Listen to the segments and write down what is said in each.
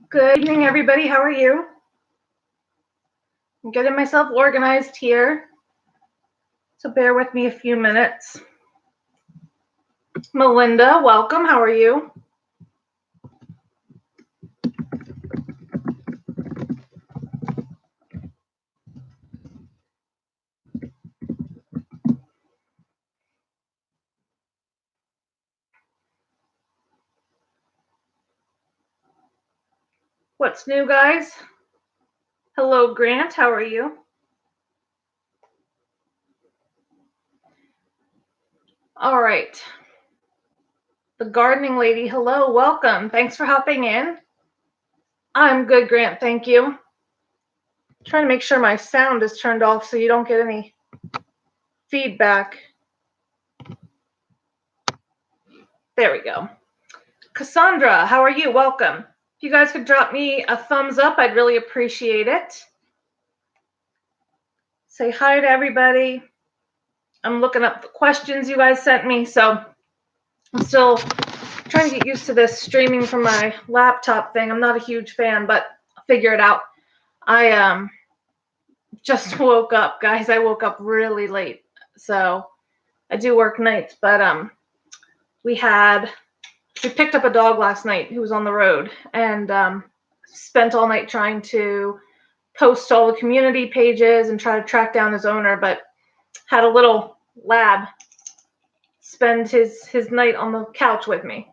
Good evening, everybody. How are you? I'm getting myself organized here, so bear with me a few minutes. Melinda, welcome. How are you? What's new, guys? Hello, Grant. How are you? All right. The gardening lady, hello, welcome. Thanks for hopping in. I'm good, Grant. Thank you. Trying to make sure my sound is turned off so you don't get any feedback. There we go. Cassandra, how are you? Welcome. If you guys could drop me a thumbs up, I'd really appreciate it. Say hi to everybody. I'm looking up the questions you guys sent me, so I'm still trying to get used to this streaming from my laptop thing. I'm not a huge fan, but I'll figure it out. I just woke up, guys. I woke up really late, so I do work nights, but we picked up a dog last night who was on the road, and spent all night trying to post all the community pages and try to track down his owner, but had a little lab spend his night on the couch with me.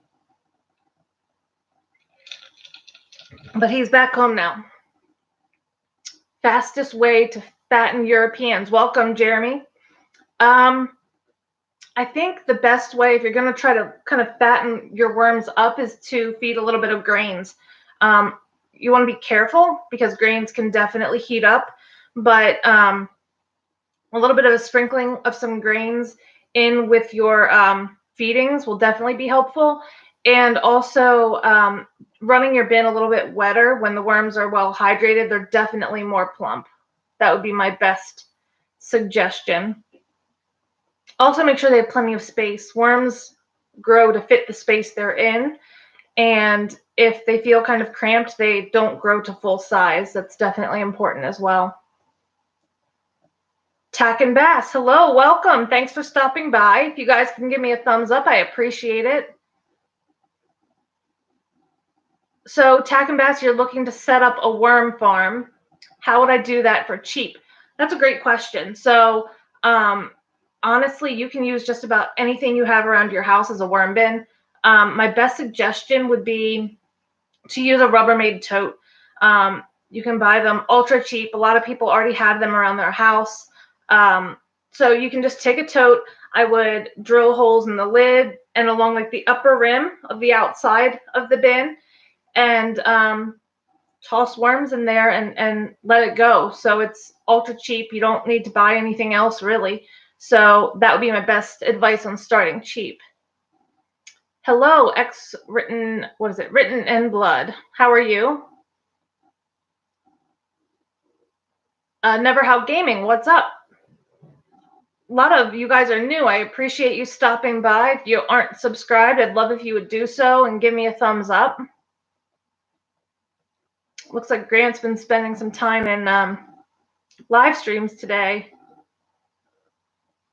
But he's back home now. Fastest way to fatten Europeans. Welcome, Jeremy. I think the best way, if you're going to try to kind of fatten your worms up, is to feed a little bit of grains. You want to be careful because grains can definitely heat up, but a little bit of a sprinkling of some grains in with your feedings will definitely be helpful. And also running your bin a little bit wetter when the worms are well hydrated, they're definitely more plump. That would be my best suggestion. Also, make sure they have plenty of space. Worms grow to fit the space they're in, and if they feel kind of cramped, they don't grow to full size. That's definitely important as well. Tack and Bass, hello, welcome. Thanks for stopping by. If you guys can give me a thumbs up, I appreciate it. So Tack and Bass, you're looking to set up a worm farm. How would I do that for cheap? That's a great question. So honestly, you can use just about anything you have around your house as a worm bin. My best suggestion would be to use a Rubbermaid tote. You can buy them ultra cheap. A lot of people already have them around their house. So you can just take a tote. I would drill holes in the lid and along like the upper rim of the outside of the bin, and toss worms in there and let it go. So it's ultra cheap. You don't need to buy anything else really. So that would be my best advice on starting cheap. Hello, written in blood. How are you? Never How Gaming, what's up? A lot of you guys are new. I appreciate you stopping by. If you aren't subscribed, I'd love if you would do so and give me a thumbs up. Looks like Grant's been spending some time in live streams today.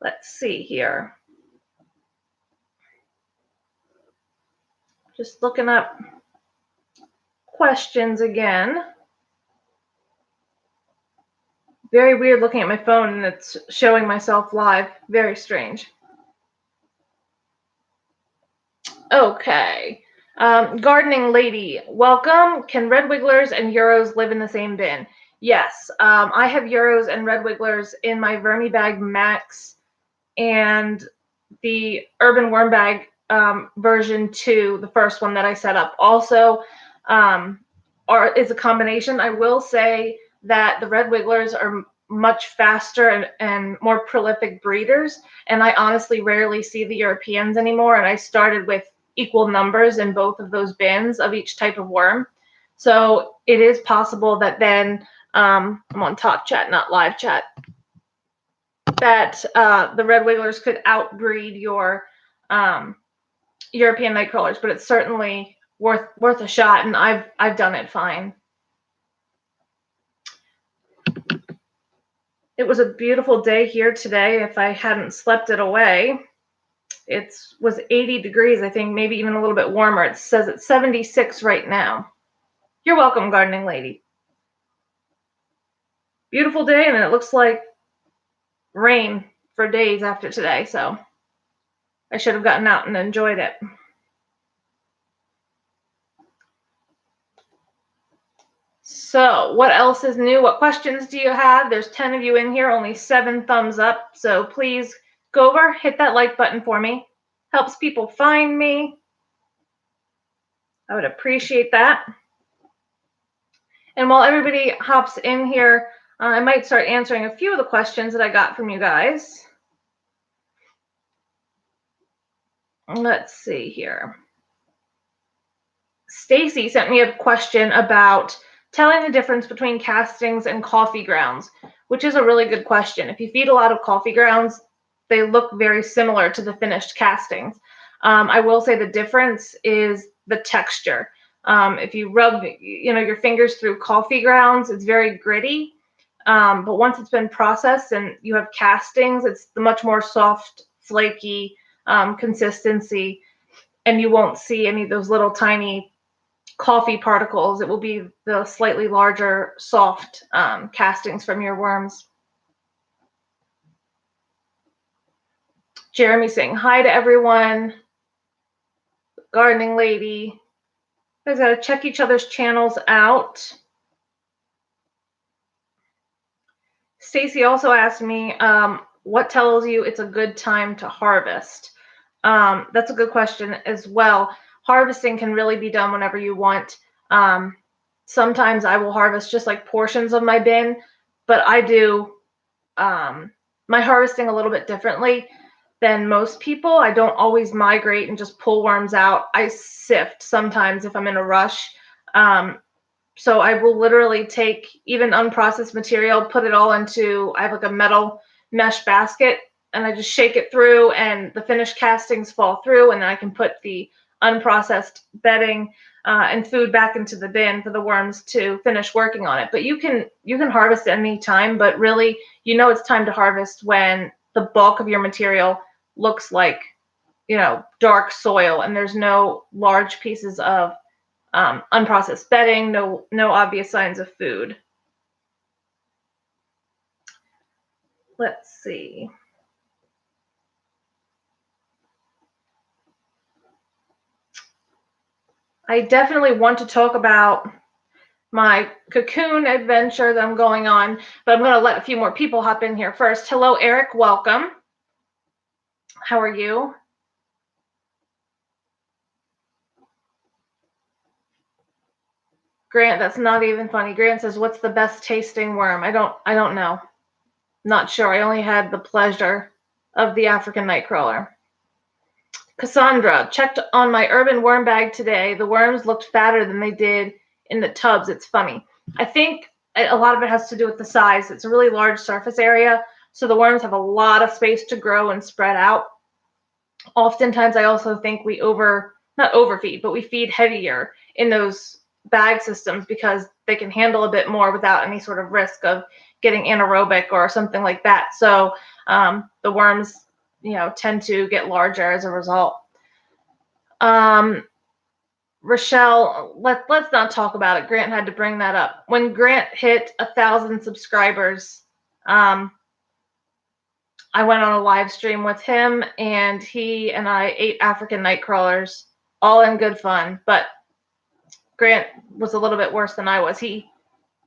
Let's see here. Just looking up questions again. Very weird looking at my phone and it's showing myself live. Very strange. Okay. Gardening lady, welcome. Can red wigglers and Euros live in the same bin? Yes. I have Euros and red wigglers in my Vermibag Max and the Urban Worm Bag version 2, the first one that I set up. Also is a combination. I will say that the red wigglers are much faster and more prolific breeders, and I honestly rarely see the Europeans anymore, and I started with equal numbers in both of those bins of each type of worm. So it is possible that then, I'm on Talk Chat, not Live Chat, that the red wigglers could outbreed your European night crawlers, but it's certainly worth a shot, and I've done it fine. It was a beautiful day here today. If I hadn't slept it away, it was 80 degrees, I think, maybe even a little bit warmer. It says it's 76 right now. You're welcome, gardening lady. Beautiful day, and it looks like rain for days after today, so I should have gotten out and enjoyed it. So what else is new? What questions do you have? There's 10 of you in here, only 7 thumbs up. So please go over, hit that like button for me. Helps people find me. I would appreciate that. And while everybody hops in here, I might start answering a few of the questions that I got from you guys. Let's see here. Stacy sent me a question about telling the difference between castings and coffee grounds, which is a really good question. If you feed a lot of coffee grounds, they look very similar to the finished castings. I will say the difference is the texture. If you rub, your fingers through coffee grounds, it's very gritty. But once it's been processed and you have castings, it's the much more soft, flaky consistency, and you won't see any of those little tiny coffee particles. It will be the slightly larger, soft castings from your worms. Jeremy saying hi to everyone. Gardening lady. You guys gotta check each other's channels out. Stacy also asked me, what tells you it's a good time to harvest? That's a good question as well. Harvesting can really be done whenever you want. Sometimes I will harvest just like portions of my bin, but I do my harvesting a little bit differently than most people. I don't always migrate and just pull worms out. I sift sometimes if I'm in a rush. So I will literally take even unprocessed material, put it all into, I have like a metal mesh basket, and I just shake it through, and the finished castings fall through, and then I can put the unprocessed bedding and food back into the bin for the worms to finish working on it. But you can harvest at any time, but really, it's time to harvest when the bulk of your material looks like, dark soil, and there's no large pieces of unprocessed bedding, no obvious signs of food. Let's see. I definitely want to talk about my cocoon adventure that I'm going on, but I'm going to let a few more people hop in here first. Hello, Eric. Welcome. How are you? Grant, that's not even funny. Grant says, what's the best tasting worm? I don't know. Not sure. I only had the pleasure of the African nightcrawler. Cassandra, checked on my urban worm bag today. The worms looked fatter than they did in the tubs. It's funny. I think a lot of it has to do with the size. It's a really large surface area, so the worms have a lot of space to grow and spread out. Oftentimes, I also think we not overfeed, but we feed heavier in those bag systems because they can handle a bit more without any sort of risk of getting anaerobic or something like that. So the worms, tend to get larger as a result. Rochelle, let's not talk about it. Grant had to bring that up. When Grant hit 1,000 subscribers, I went on a live stream with him, and he and I ate African night crawlers, all in good fun. But Grant was a little bit worse than I was. He,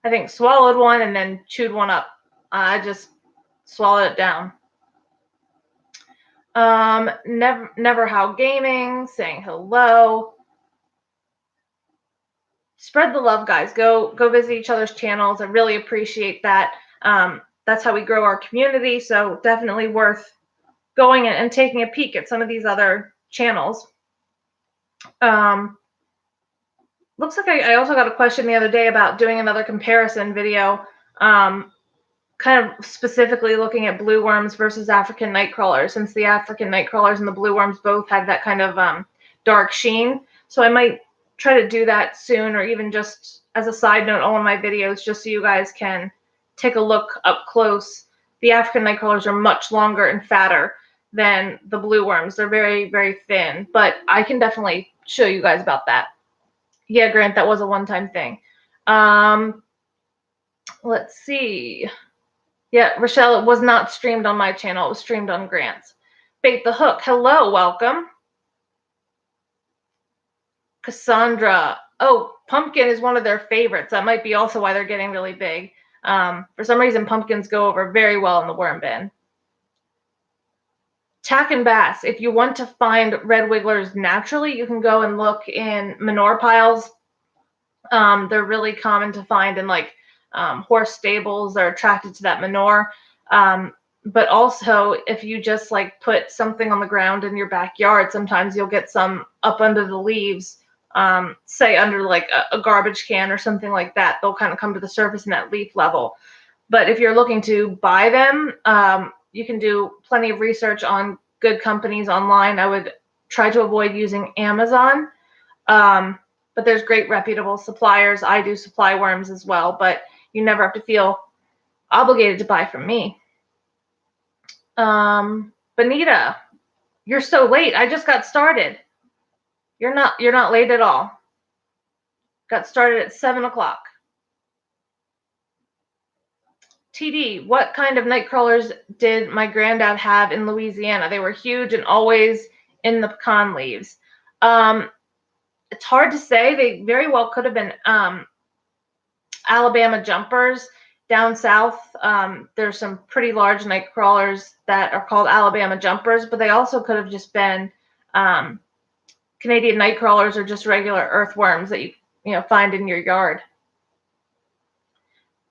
I think, swallowed one and then chewed one up. I just swallowed it down. Never How Gaming saying hello. Spread the love, guys. Go visit each other's channels. I really appreciate that. That's how we grow our community. So definitely worth going and taking a peek at some of these other channels. Looks like I also got a question the other day about doing another comparison video, kind of specifically looking at blue worms versus African night crawlers, since the African night crawlers and the blue worms both have that kind of dark sheen. So I might try to do that soon, or even just as a side note on one of my videos, just so you guys can take a look up close. The African night crawlers are much longer and fatter than the blue worms. They're very, very thin, but I can definitely show you guys about that. Yeah, Grant, that was a one-time thing. Let's see. Yeah, Rochelle, it was not streamed on my channel. It was streamed on Grant's. Bait the Hook, hello, welcome. Cassandra, oh, pumpkin is one of their favorites. That might be also why they're getting really big. For some reason, pumpkins go over very well in the worm bin. Tack and bass, if you want to find red wigglers naturally, you can go and look in manure piles. They're really common to find in like horse stables. They're attracted to that manure. But also, if you just like put something on the ground in your backyard, sometimes you'll get some up under the leaves, say under like a garbage can or something like that. They'll kind of come to the surface in that leaf level. But if you're looking to buy them, you can do plenty of research on good companies online. I would try to avoid using Amazon. But there's great reputable suppliers. I do supply worms as well, but you never have to feel obligated to buy from me. Benita, you're so late. I just got started. You're not late at all. Got started at 7 o'clock. TD, what kind of night crawlers did my granddad have in Louisiana? They were huge and always in the pecan leaves. It's hard to say. They very well could have been Alabama jumpers. Down south, there's some pretty large night crawlers that are called Alabama jumpers, but they also could have just been Canadian night crawlers or just regular earthworms that you find in your yard.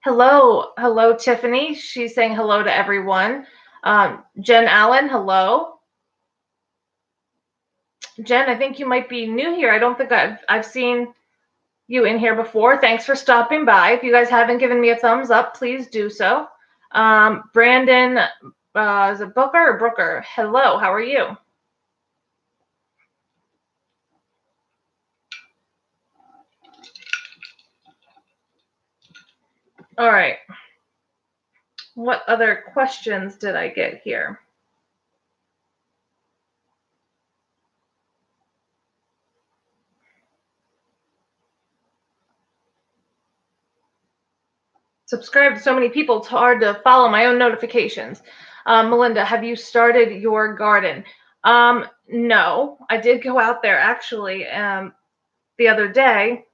Hello, Tiffany. She's saying hello to everyone. Jen Allen, hello. Jen, I think you might be new here. I don't think I've seen you in here before. Thanks for stopping by. If you guys haven't given me a thumbs up, please do so. Brandon, is it Booker or Brooker? Hello, how are you? All right. What other questions did I get here? Subscribe to so many people, it's hard to follow my own notifications. Melinda, have you started your garden? No, I did go out there actually the other day.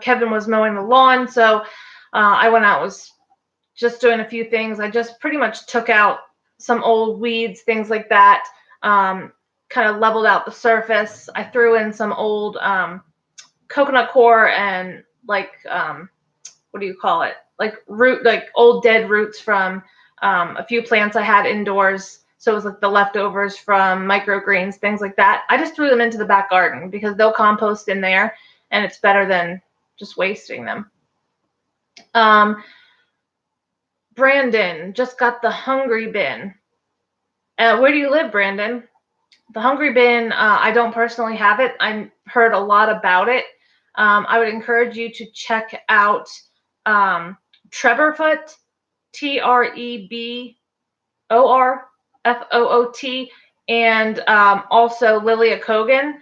Kevin was mowing the lawn, so I went out, was just doing a few things. I just pretty much took out some old weeds, things like that, kind of leveled out the surface. I threw in some old coconut coir and like, what do you call it? Like old dead roots from a few plants I had indoors. So it was like the leftovers from microgreens, things like that. I just threw them into the back garden because they'll compost in there and it's better than just wasting them. Brandon, just got the hungry bin. Where do you live, Brandon? The hungry bin, I don't personally have it. I heard a lot about it. I would encourage you to check out Treborfoot, Treborfoot, and also Lilia Kogan.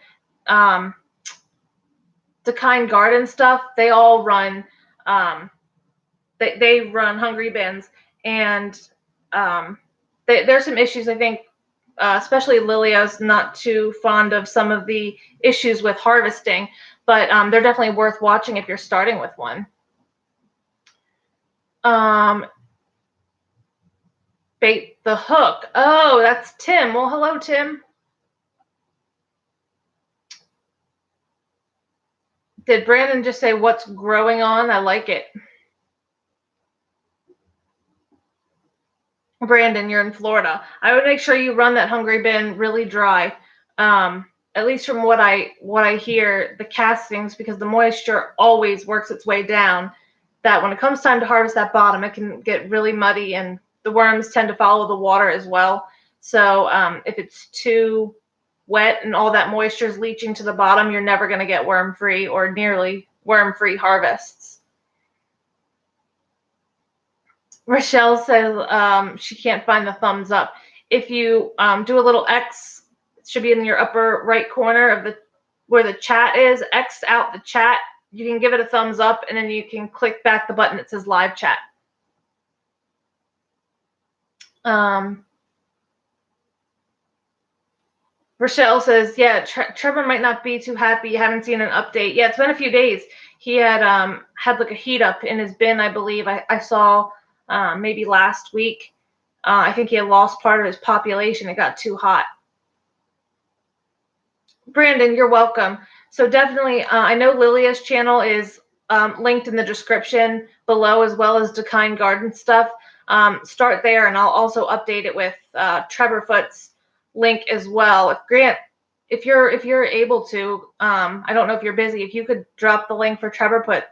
The Kind Garden stuff, they all run they run hungry bins, and there's some issues. I think especially Lilia's not too fond of some of the issues with harvesting, but they're definitely worth watching if you're starting with one. Bait the Hook. Oh, that's Tim. Well, hello, Tim. Did Brandon just say what's growing on? I like it. Brandon, you're in Florida. I would make sure you run that hungry bin really dry. At least from what I hear, the castings, because the moisture always works its way down, that when it comes time to harvest that bottom, it can get really muddy, and the worms tend to follow the water as well. So if it's too wet and all that moisture is leaching to the bottom, you're never going to get worm-free or nearly worm-free harvests. Rochelle says she can't find the thumbs up. If you do a little X, it should be in your upper right corner of where the chat is. X out the chat. You can give it a thumbs up, and then you can click back the button that says live chat. Rochelle says, yeah, Trevor might not be too happy. You haven't seen an update. Yeah, it's been a few days. He had had like a heat up in his bin, I believe. I saw maybe last week. I think he had lost part of his population. It got too hot. Brandon, you're welcome. So definitely, I know Lilia's channel is linked in the description below, as well as Decine Garden stuff. Start there, and I'll also update it with Trevorfoot's link as well. If Grant, if you're able to, I don't know if you're busy. If you could drop the link for Trevorfoot,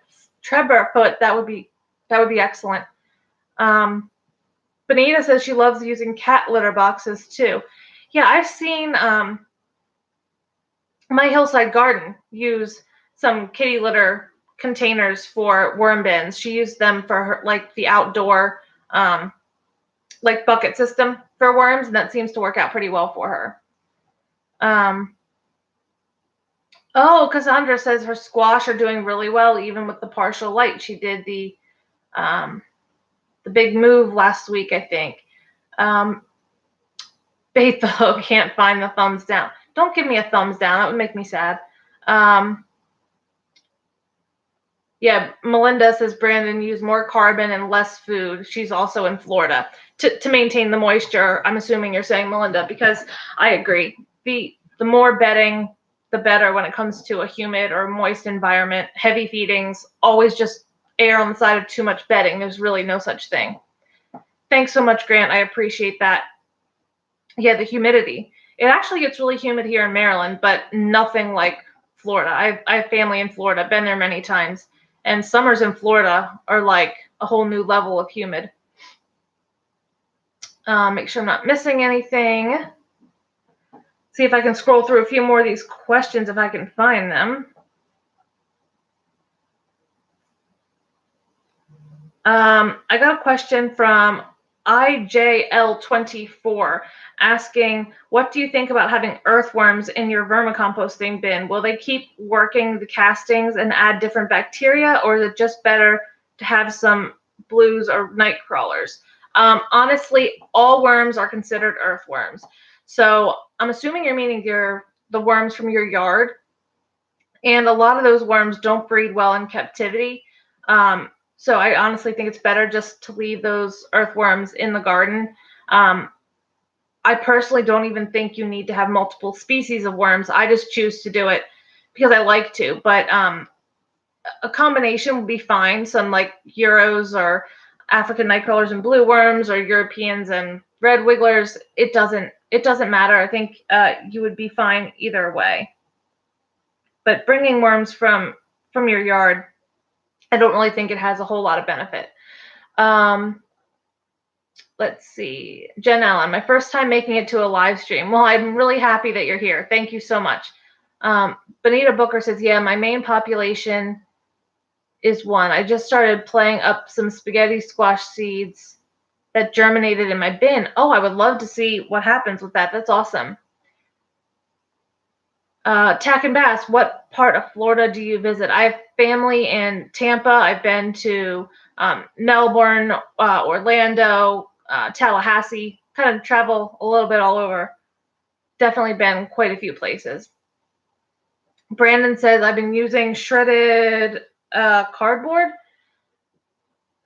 that would be excellent. Benita says she loves using cat litter boxes too. Yeah, I've seen my hillside garden use some kitty litter containers for worm bins. She used them for her, like the outdoor like bucket system for worms, and that seems to work out pretty well for her. Oh, Cassandra says her squash are doing really well even with the partial light. She did the big move last week, I think. Betho can't find the thumbs down. Don't give me a thumbs down. That would make me sad. Yeah, Melinda says Brandon use more carbon and less food. She's also in Florida to maintain the moisture. I'm assuming you're saying, Melinda, because I agree. The more bedding, the better when it comes to a humid or moist environment. Heavy feedings, always just err on the side of too much bedding. There's really no such thing. Thanks so much, Grant. I appreciate that. Yeah, the humidity. It actually gets really humid here in Maryland, but nothing like Florida. I have family in Florida, been there many times. And summers in Florida are like a whole new level of humid. Make sure I'm not missing anything. See if I can scroll through a few more of these questions if I can find them. I got a question from IJL24 asking, what do you think about having earthworms in your vermicomposting bin? Will they keep working the castings and add different bacteria, or is it just better to have some blues or night crawlers? Honestly, all worms are considered earthworms. So I'm assuming you're meaning the worms from your yard. And a lot of those worms don't breed well in captivity. So I honestly think it's better just to leave those earthworms in the garden. I personally don't even think you need to have multiple species of worms. I just choose to do it because I like to. But a combination would be fine. Some like Euros or African nightcrawlers and blue worms, or Europeans and red wigglers. It doesn't matter. I think you would be fine either way. But bringing worms from your yard, I don't really think it has a whole lot of benefit. Let's see. Jen Allen, my first time making it to a live stream. Well, I'm really happy that you're here. Thank you so much. Benita Booker says, yeah, my main population is one. I just started playing up some spaghetti squash seeds that germinated in my bin. Oh, I would love to see what happens with that. That's awesome. Tack and Bass, what part of Florida do you visit? I have family in Tampa. I've been to Melbourne, Orlando, Tallahassee, kind of travel a little bit all over. Definitely been quite a few places. Brandon says, I've been using shredded cardboard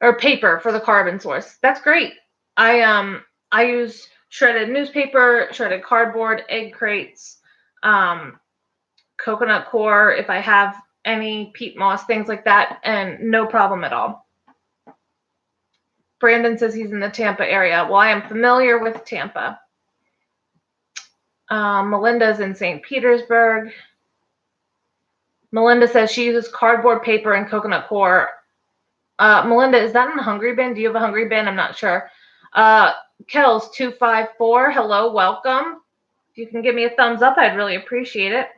or paper for the carbon source. That's great. I use shredded newspaper, shredded cardboard, egg crates, coconut core if I have any peat moss, things like that, and no problem at all. Brandon says he's in the Tampa area. Well, I am familiar with Tampa. Melinda's in St. Petersburg. Melinda says she uses cardboard, paper, and coconut core. Melinda, is that in the hungry bin? Do you have a hungry bin? I'm not sure. Kells254, hello, welcome. If you can give me a thumbs up, I'd really appreciate it.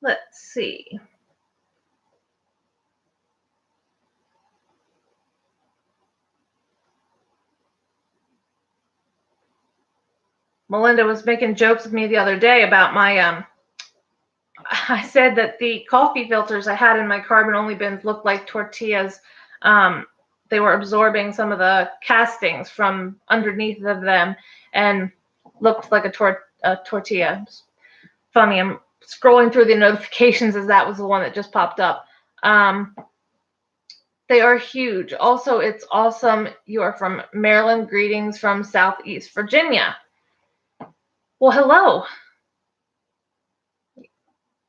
Let's see. Melinda was making jokes with me the other day about my I said that the coffee filters I had in my carbon-only bins looked like tortillas. They were absorbing some of the castings from underneath of them and looked like a tortilla. It's funny, I'm scrolling through the notifications as that was the one that just popped up. They are huge. Also, it's awesome. You are from Maryland. Greetings from Southeast Virginia. Well, hello.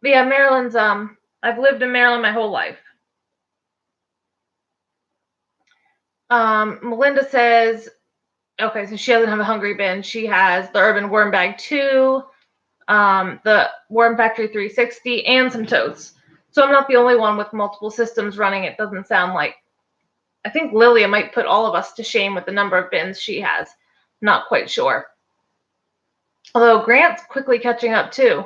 Yeah, Maryland's, I've lived in Maryland my whole life. Melinda says, okay, so she doesn't have a hungry bin. She has the Urban Worm Bag 2, the Worm Factory 360, and some totes. So I'm not the only one with multiple systems running, it doesn't sound like. I think Lilia might put all of us to shame with the number of bins she has. Not quite sure. Although Grant's quickly catching up too.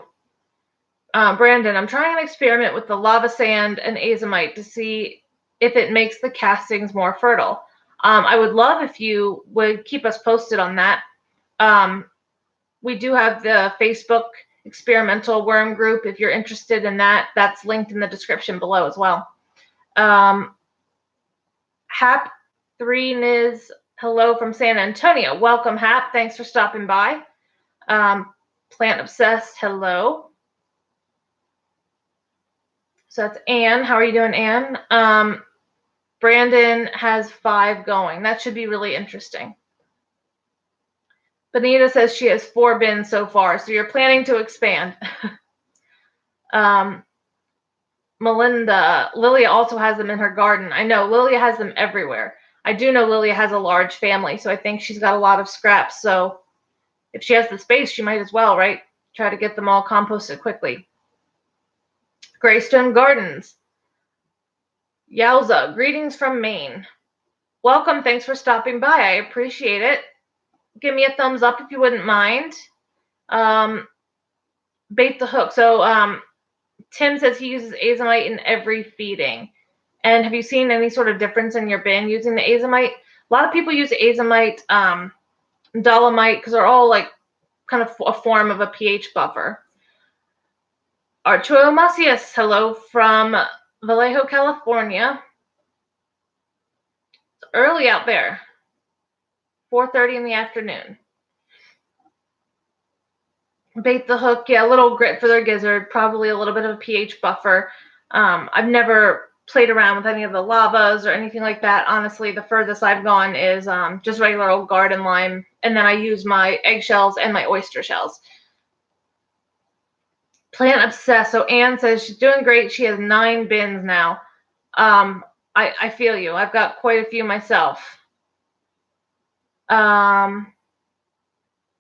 Brandon, I'm trying an experiment with the lava sand and azomite to see if it makes the castings more fertile. I would love if you would keep us posted on that. We do have the Facebook experimental worm group. If you're interested in that, that's linked in the description below as well. Hap3Niz, hello from San Antonio. Welcome, Hap. Thanks for stopping by. Plant Obsessed, hello. So that's Anne. How are you doing, Anne? Brandon has 5 going. That should be really interesting. Benita says she has 4 bins so far, so you're planning to expand. Melinda, Lilia also has them in her garden. I know, Lilia has them everywhere. I do know Lilia has a large family, so I think she's got a lot of scraps. So if she has the space, she might as well, right? Try to get them all composted quickly. Greystone Gardens. Yowza, greetings from Maine. Welcome, thanks for stopping by. I appreciate it. Give me a thumbs up if you wouldn't mind. Bait the hook. So Tim says he uses azomite in every feeding. And have you seen any sort of difference in your bin using the azomite? A lot of people use azomite, dolomite, because they're all like kind of a form of a pH buffer. Arturo Macias, hello from Vallejo, California. It's early out there. 4:30 in the afternoon. Bait the hook, yeah, a little grit for their gizzard, probably a little bit of a pH buffer. I've never played around with any of the lavas or anything like that. Honestly, the furthest I've gone is just regular old garden lime, and then I use my eggshells and my oyster shells. Plant Obsessed. So Anne says she's doing great. She has 9 bins now. I feel you. I've got quite a few myself. Yeah,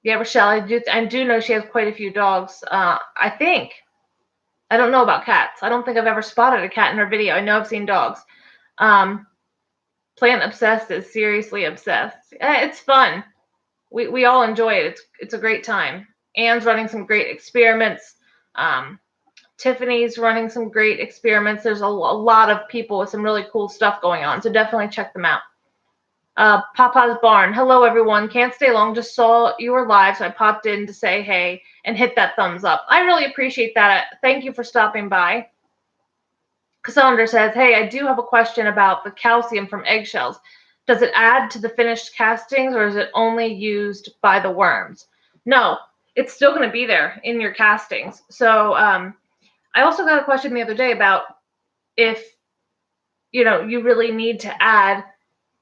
Rochelle, I do know she has quite a few dogs. I think. I don't know about cats. I don't think I've ever spotted a cat in her video. I know I've seen dogs. Plant Obsessed is seriously obsessed. It's fun. We all enjoy it. It's a great time. Anne's running some great experiments. Tiffany's running some great experiments. There's a lot of people with some really cool stuff going on, so definitely check them out. Papa's Barn. Hello, everyone. Can't stay long. Just saw you were live, so I popped in to say hey and hit that thumbs up. I really appreciate that. Thank you for stopping by. Cassandra says, hey, I do have a question about the calcium from eggshells. Does it add to the finished castings, or is it only used by the worms? No, it's still going to be there in your castings. So I also got a question the other day about if, you really need to add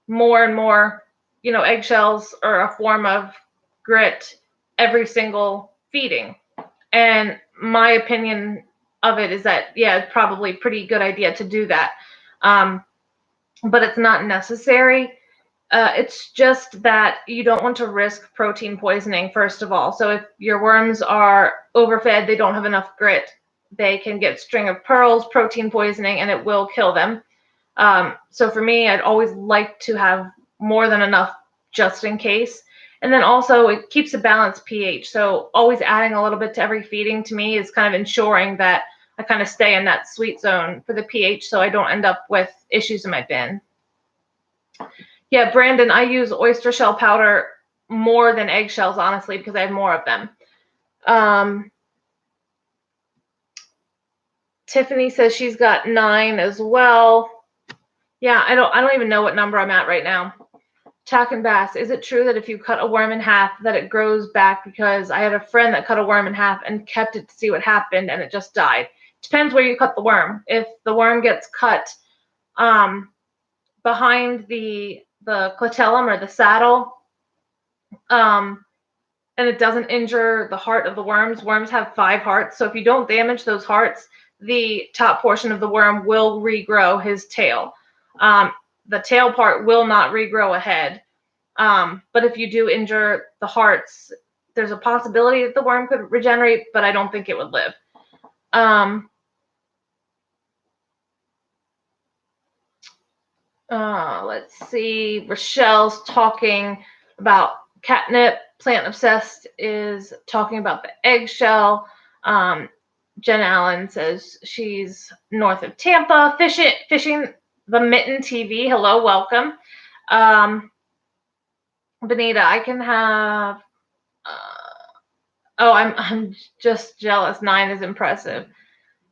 more and more, eggshells or a form of grit every single feeding. And my opinion of it is that, yeah, it's probably a pretty good idea to do that. But it's not necessary. It's just that you don't want to risk protein poisoning, first of all. So if your worms are overfed, they don't have enough grit, they can get string of pearls, protein poisoning, and it will kill them. So for me, I'd always like to have more than enough just in case. And then also it keeps a balanced pH. So always adding a little bit to every feeding to me is kind of ensuring that I kind of stay in that sweet zone for the pH so I don't end up with issues in my bin. Yeah, Brandon, I use oyster shell powder more than eggshells, honestly, because I have more of them. Tiffany says she's got 9 as well. Yeah, I don't even know what number I'm at right now. Tack and Bass, is it true that if you cut a worm in half that it grows back? Because I had a friend that cut a worm in half and kept it to see what happened and it just died. Depends where you cut the worm. If the worm gets cut behind the clitellum or the saddle, and it doesn't injure the heart of the worms. Worms have 5 hearts, so if you don't damage those hearts, the top portion of the worm will regrow his tail. The tail part will not regrow a head. But if you do injure the hearts, there's a possibility that the worm could regenerate, but I don't think it would live. Let's see. Rochelle's talking about catnip. Plant Obsessed is talking about the eggshell. Jen Allen says she's north of Tampa. Fishing the Mitten TV. Hello, welcome. Benita, I can have. I'm just jealous. 9 is impressive.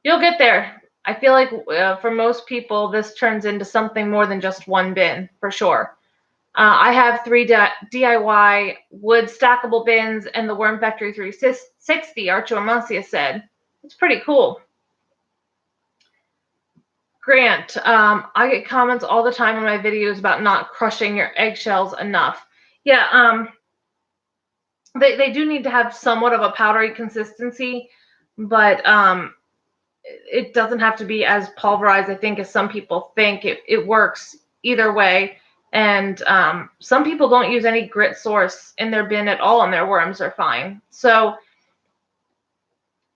You'll get there. I feel like for most people, this turns into something more than just one bin, for sure. I have 3 DIY wood stackable bins and the Worm Factory 360, Archo Amasia said. It's pretty cool. Grant, I get comments all the time on my videos about not crushing your eggshells enough. Yeah, they do need to have somewhat of a powdery consistency, but it doesn't have to be as pulverized, I think, as some people think. It works either way. And some people don't use any grit source in their bin at all, and their worms are fine. So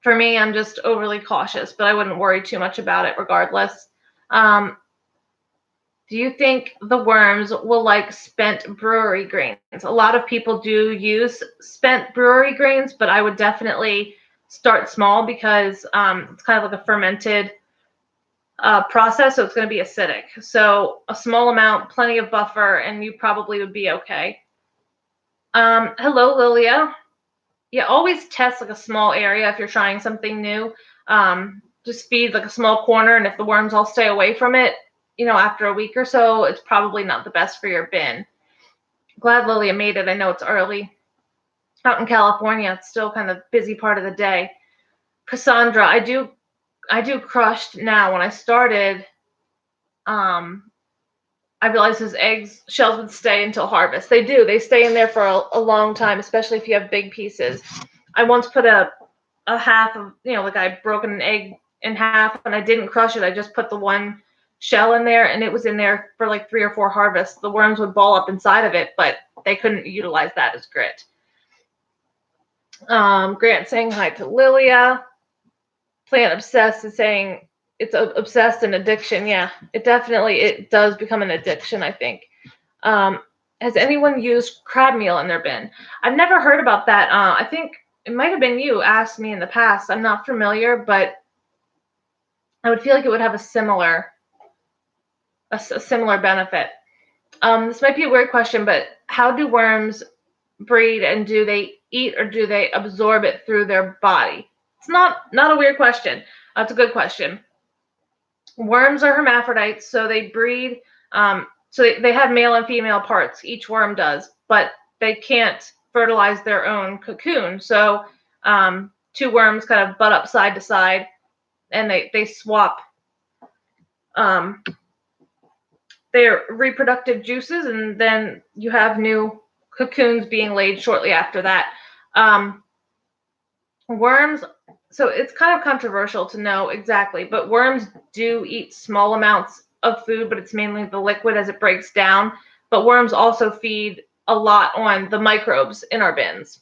for me, I'm just overly cautious, but I wouldn't worry too much about it regardless. Do you think the worms will like spent brewery grains? A lot of people do use spent brewery grains, but I would definitely start small because it's kind of like a fermented process, so it's going to be acidic. So a small amount, plenty of buffer, and you probably would be okay. Hello, Lilia. Yeah, always test like a small area if you're trying something new. Just feed like a small corner, and if the worms all stay away from it, after a week or so, it's probably not the best for your bin. Glad Lilia made it. I know it's early. Out in California, it's still kind of busy part of the day. Cassandra, I do crushed now. When I started, I realized those shells would stay until harvest. They do. They stay in there for a long time, especially if you have big pieces. I once put a half of, like I broken an egg in half and I didn't crush it. I just put the one shell in there and it was in there for like 3 or 4 harvests. The worms would ball up inside of it, but they couldn't utilize that as grit. Grant saying hi to Lilia. Plant Obsessed is saying it's obsessed and addiction. Yeah, it does become an addiction, I think. Has anyone used crab meal in their bin? I've never heard about that. I think it might have been you asked me in the past. I'm not familiar, but I would feel like it would have a similar benefit. This might be a weird question, but how do worms breed, and do they eat or do they absorb it through their body? It's not a weird question. It's a good question. Worms are hermaphrodites, so they breed. So they have male and female parts. Each worm does, but they can't fertilize their own cocoon. So 2 worms kind of butt up side to side, and they swap their reproductive juices, and then you have new cocoons being laid shortly after that. Worms, so it's kind of controversial to know exactly, but worms do eat small amounts of food, but it's mainly the liquid as it breaks down. But worms also feed a lot on the microbes in our bins.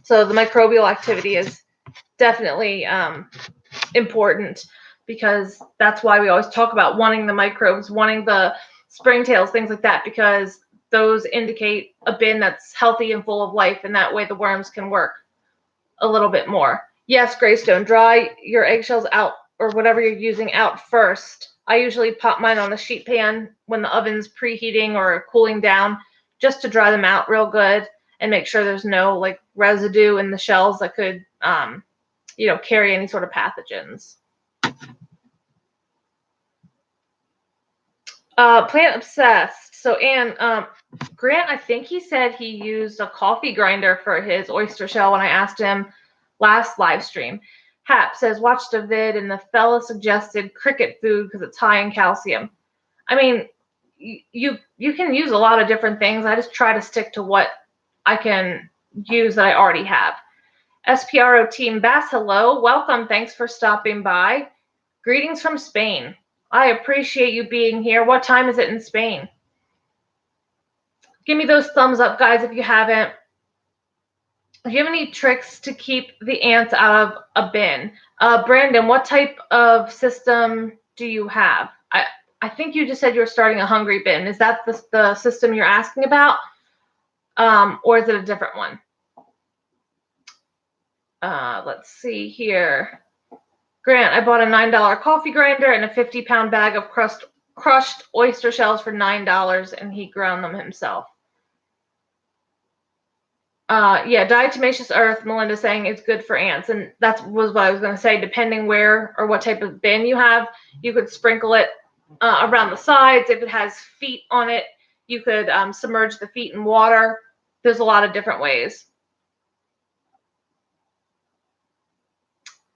So the microbial activity is definitely important, because that's why we always talk about wanting the microbes, wanting the springtails, things like that, because those indicate a bin that's healthy and full of life, and that way the worms can work a little bit more. Yes, Greystone, dry your eggshells out or whatever you're using out first. I usually pop mine on a sheet pan when the oven's preheating or cooling down, just to dry them out real good and make sure there's no like residue in the shells that could, carry any sort of pathogens. Plant obsessed. So Anne, Grant, I think he said he used a coffee grinder for his oyster shell when I asked him last live stream. Hap says, watched a vid and the fella suggested cricket food because it's high in calcium. I mean, you can use a lot of different things. I just try to stick to what I can use that I already have. SPRO Team Bass, hello. Welcome. Thanks for stopping by. Greetings from Spain. I appreciate you being here. What time is it in Spain? Give me those thumbs up, guys, if you haven't. Do you have any tricks to keep the ants out of a bin? Brandon, what type of system do you have? I think you just said you were starting a hungry bin. Is that the system you're asking about? Or is it a different one? Let's see here. Grant, I bought a $9 coffee grinder and a 50-pound bag of crushed oyster shells for $9, and he ground them himself. Diatomaceous earth, Melinda's saying, is good for ants. And that was what I was going to say. Depending where or what type of bin you have, you could sprinkle it around the sides. If it has feet on it, you could submerge the feet in water. There's a lot of different ways.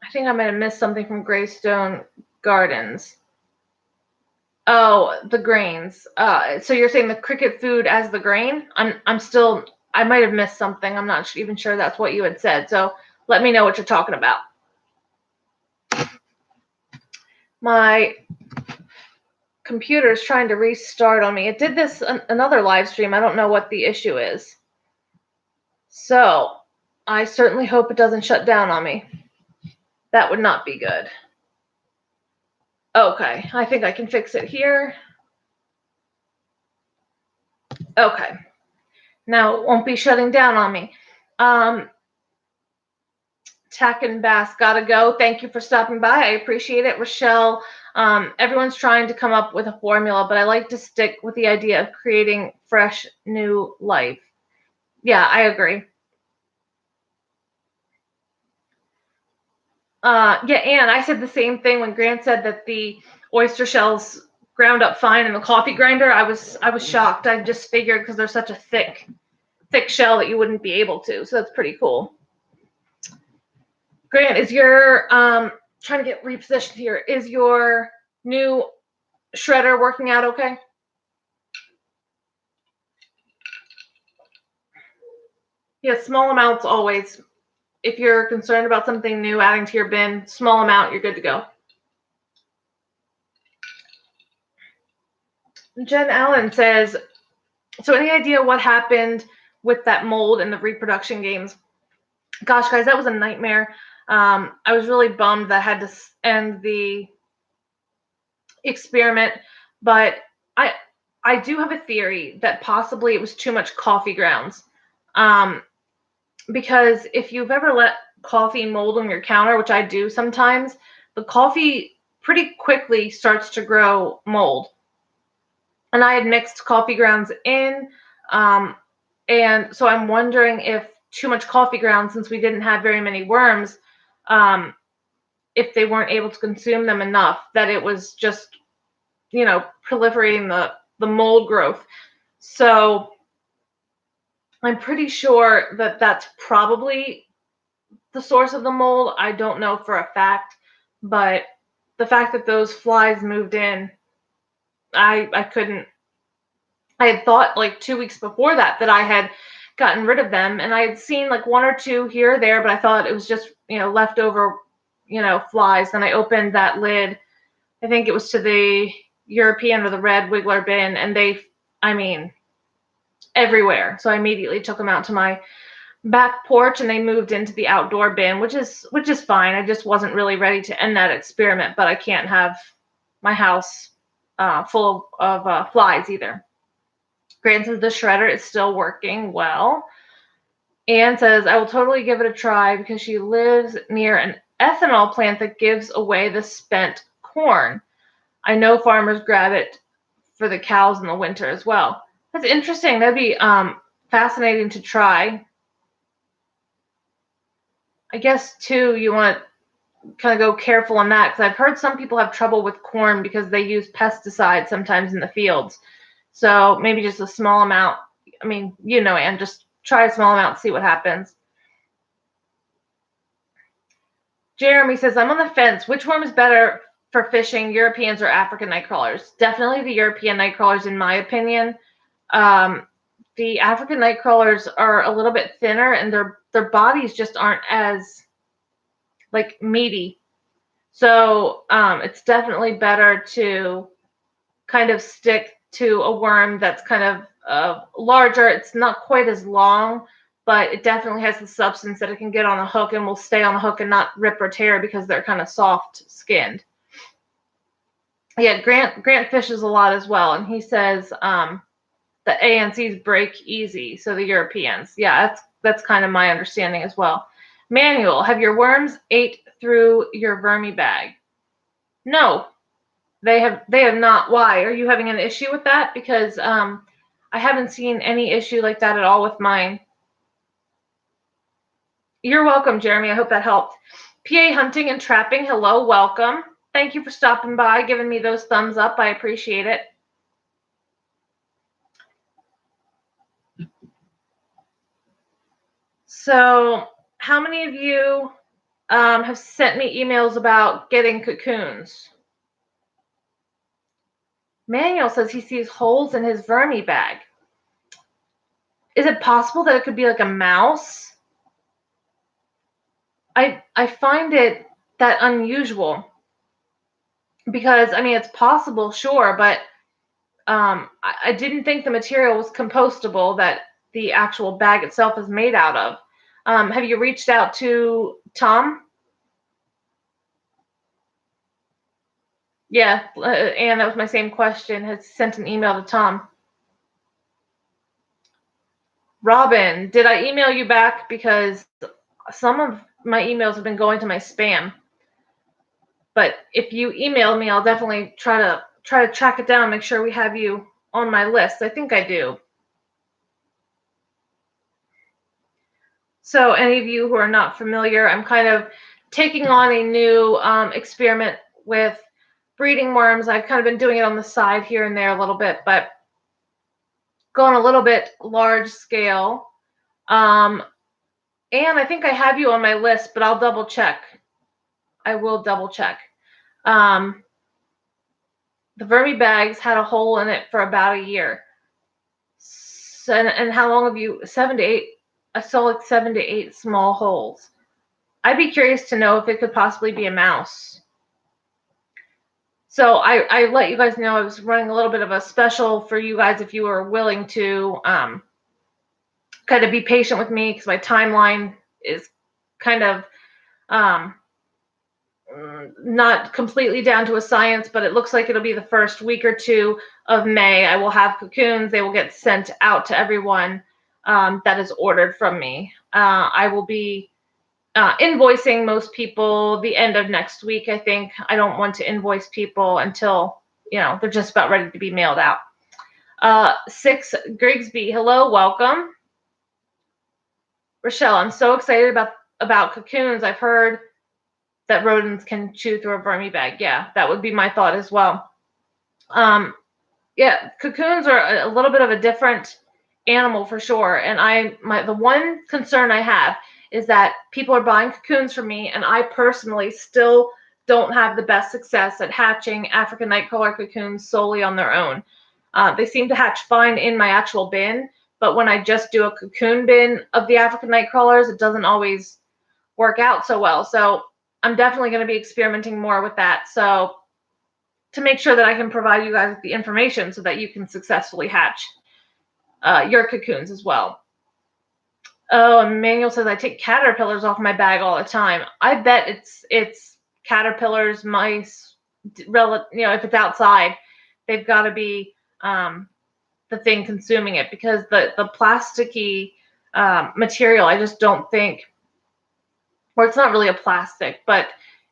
I think I might have missed something from Greystone Gardens. Oh, the grains. So you're saying the cricket food as the grain? I might have missed something. I'm not even sure that's what you had said. So let me know what you're talking about. My computer is trying to restart on me. It did this another live stream. I don't know what the issue is. So I certainly hope it doesn't shut down on me. That would not be good. Okay, I think I can fix it here. Okay. Now it won't be shutting down on me. Tack and Bass, gotta go. Thank you for stopping by. I appreciate it. Rochelle, everyone's trying to come up with a formula, but I like to stick with the idea of creating fresh, new life. Yeah, I agree. Anne, I said the same thing when Grant said that the oyster shells ground up fine in the coffee grinder. I was shocked. I just figured because they're such a thick shell that you wouldn't be able to. So that's pretty cool. Grant, is your trying to get repositioned here? Is your new shredder working out okay? Yeah, small amounts always. If you're concerned about something new adding to your bin, small amount, you're good to go. Jen Allen says, so any idea what happened with that mold in the reproduction games? Gosh, guys, that was a nightmare. I was really bummed that I had to end the experiment, but I do have a theory that possibly it was too much coffee grounds. Because if you've ever let coffee mold on your counter, which I do sometimes, the coffee pretty quickly starts to grow mold. And I had mixed coffee grounds in, and so I'm wondering if too much coffee grounds, since we didn't have very many worms, if they weren't able to consume them enough, that it was just, proliferating the mold growth. So I'm pretty sure that that's probably the source of the mold. I don't know for a fact, but the fact that those flies moved in, I couldn't. I had thought like 2 weeks before that I had gotten rid of them, and I had seen like one or two here or there, but I thought it was just leftover flies. Then I opened that lid. I think it was to the European or the red wiggler bin, and everywhere. So I immediately took them out to my back porch, and they moved into the outdoor bin, which is fine. I just wasn't really ready to end that experiment, but I can't have my house full of flies either. Grant says the shredder is still working well. Anne says, I will totally give it a try because she lives near an ethanol plant that gives away the spent corn. I know farmers grab it for the cows in the winter as well. That's interesting. That'd be fascinating to try. I guess, too, you want to kind of go careful on that because I've heard some people have trouble with corn because they use pesticides sometimes in the fields. So maybe just a small amount. I mean, and just try a small amount and see what happens. Jeremy says, I'm on the fence. Which worm is better for fishing, Europeans or African night crawlers? Definitely the European night crawlers, in my opinion. The African night crawlers are a little bit thinner and their bodies just aren't as like meaty. So it's definitely better to kind of stick to a worm that's kind of larger. It's not quite as long, but it definitely has the substance that it can get on a hook and will stay on the hook and not rip or tear because they're kind of soft skinned. Yeah, Grant fishes a lot as well, and he says the ANCs break easy, so the Europeans. Yeah, that's kind of my understanding as well. Manuel, have your worms ate through your vermi bag? No, they have not. Why? Are you having an issue with that? Because I haven't seen any issue like that at all with mine. You're welcome, Jeremy. I hope that helped. PA Hunting and Trapping, hello, welcome. Thank you for stopping by, giving me those thumbs up. I appreciate it. So, how many of you have sent me emails about getting cocoons? Manuel says he sees holes in his vermi bag. Is it possible that it could be like a mouse? I find it that unusual because, I mean, it's possible, sure, but I didn't think the material was compostable that the actual bag itself is made out of. Have you reached out to Tom? Yeah, and that was my same question. Has sent an email to Tom. Robin, did I email you back? Because some of my emails have been going to my spam. But if you email me, I'll definitely try to track it down, make sure we have you on my list. I think I do. So any of you who are not familiar, I'm kind of taking on a new experiment with breeding worms. I've kind of been doing it on the side here and there a little bit, but going a little bit large scale. And I think I have you on my list, but I'll double check. I will double check. The vermi bags had a hole in it for about a year. So, and how long have you? 7 to 8. I saw like 7 to 8 small holes. I'd be curious to know if it could possibly be a mouse. So I let you guys know I was running a little bit of a special for you guys if you were willing to kind of be patient with me because my timeline is kind of not completely down to a science, but it looks like it'll be the first week or two of May. I will have cocoons. They will get sent out to everyone that is ordered from me. I will be invoicing most people the end of next week, I think. I don't want to invoice people until, they're just about ready to be mailed out. 6 Grigsby, hello, welcome. Rochelle, I'm so excited about cocoons. I've heard that rodents can chew through a vermi bag. Yeah, that would be my thought as well. Yeah, cocoons are a little bit of a different animal for sure. And the one concern I have is that people are buying cocoons from me, and I personally still don't have the best success at hatching African nightcrawler cocoons solely on their own. They seem to hatch fine in my actual bin, but when I just do a cocoon bin of the African nightcrawlers, it doesn't always work out so well. So I'm definitely going to be experimenting more with that. So to make sure that I can provide you guys with the information so that you can successfully hatch your cocoons as well. Oh, Emmanuel says I take caterpillars off my bag all the time. I bet it's caterpillars, mice, if it's outside, they've got to be the thing consuming it, because the plasticky material, I just don't think, or it's not really a plastic, but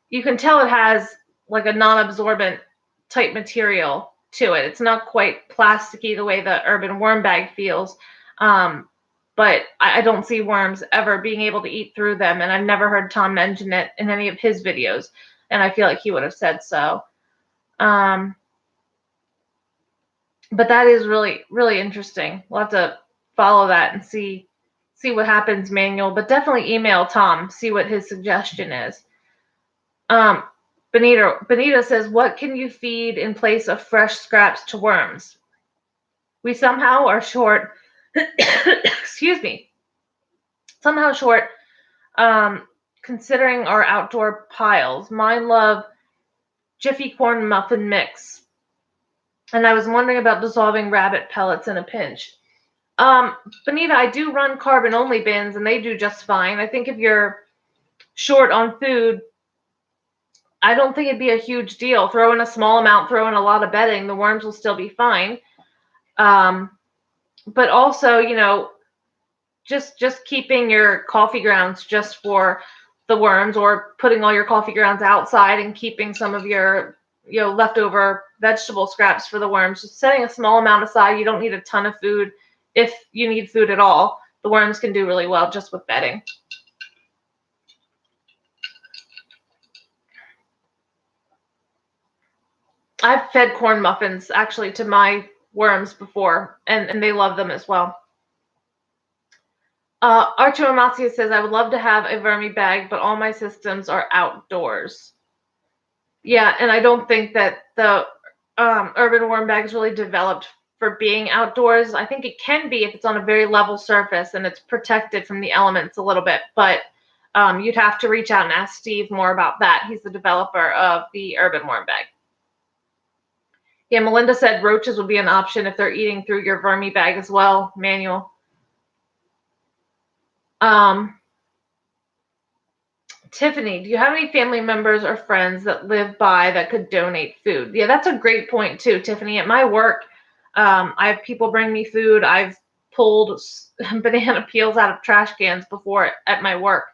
you can tell it has like a non-absorbent type material to it. It's not quite plasticky the way the urban worm bag feels. But I don't see worms ever being able to eat through them, and I've never heard Tom mention it in any of his videos, and I feel like he would have said so. But that is really, really interesting. We'll have to follow that and see what happens, Manuel. But definitely email Tom, see what his suggestion is. Benita says, what can you feed in place of fresh scraps to worms? We somehow are short, excuse me, somehow short, considering our outdoor piles. Mine love Jiffy Corn Muffin Mix. And I was wondering about dissolving rabbit pellets in a pinch. Benita, I do run carbon-only bins, and they do just fine. I think if you're short on food, I don't think it'd be a huge deal. Throw in a small amount, throw in a lot of bedding, the worms will still be fine. But also, just keeping your coffee grounds just for the worms, or putting all your coffee grounds outside and keeping some of your leftover vegetable scraps for the worms. Just setting a small amount aside. You don't need a ton of food. If you need food at all, the worms can do really well just with bedding. I've fed corn muffins actually to my worms before, and they love them as well. Archer Amasia says, I would love to have a vermi bag, but all my systems are outdoors. Yeah, and I don't think that the urban worm bag is really developed for being outdoors. I think it can be if it's on a very level surface and it's protected from the elements a little bit, but you'd have to reach out and ask Steve more about that. He's the developer of the urban worm bag. Yeah, Melinda said roaches would be an option if they're eating through your vermi bag as well, Manuel. Tiffany, do you have any family members or friends that live by that could donate food? Yeah, that's a great point too, Tiffany. At my work, I have people bring me food. I've pulled banana peels out of trash cans before at my work.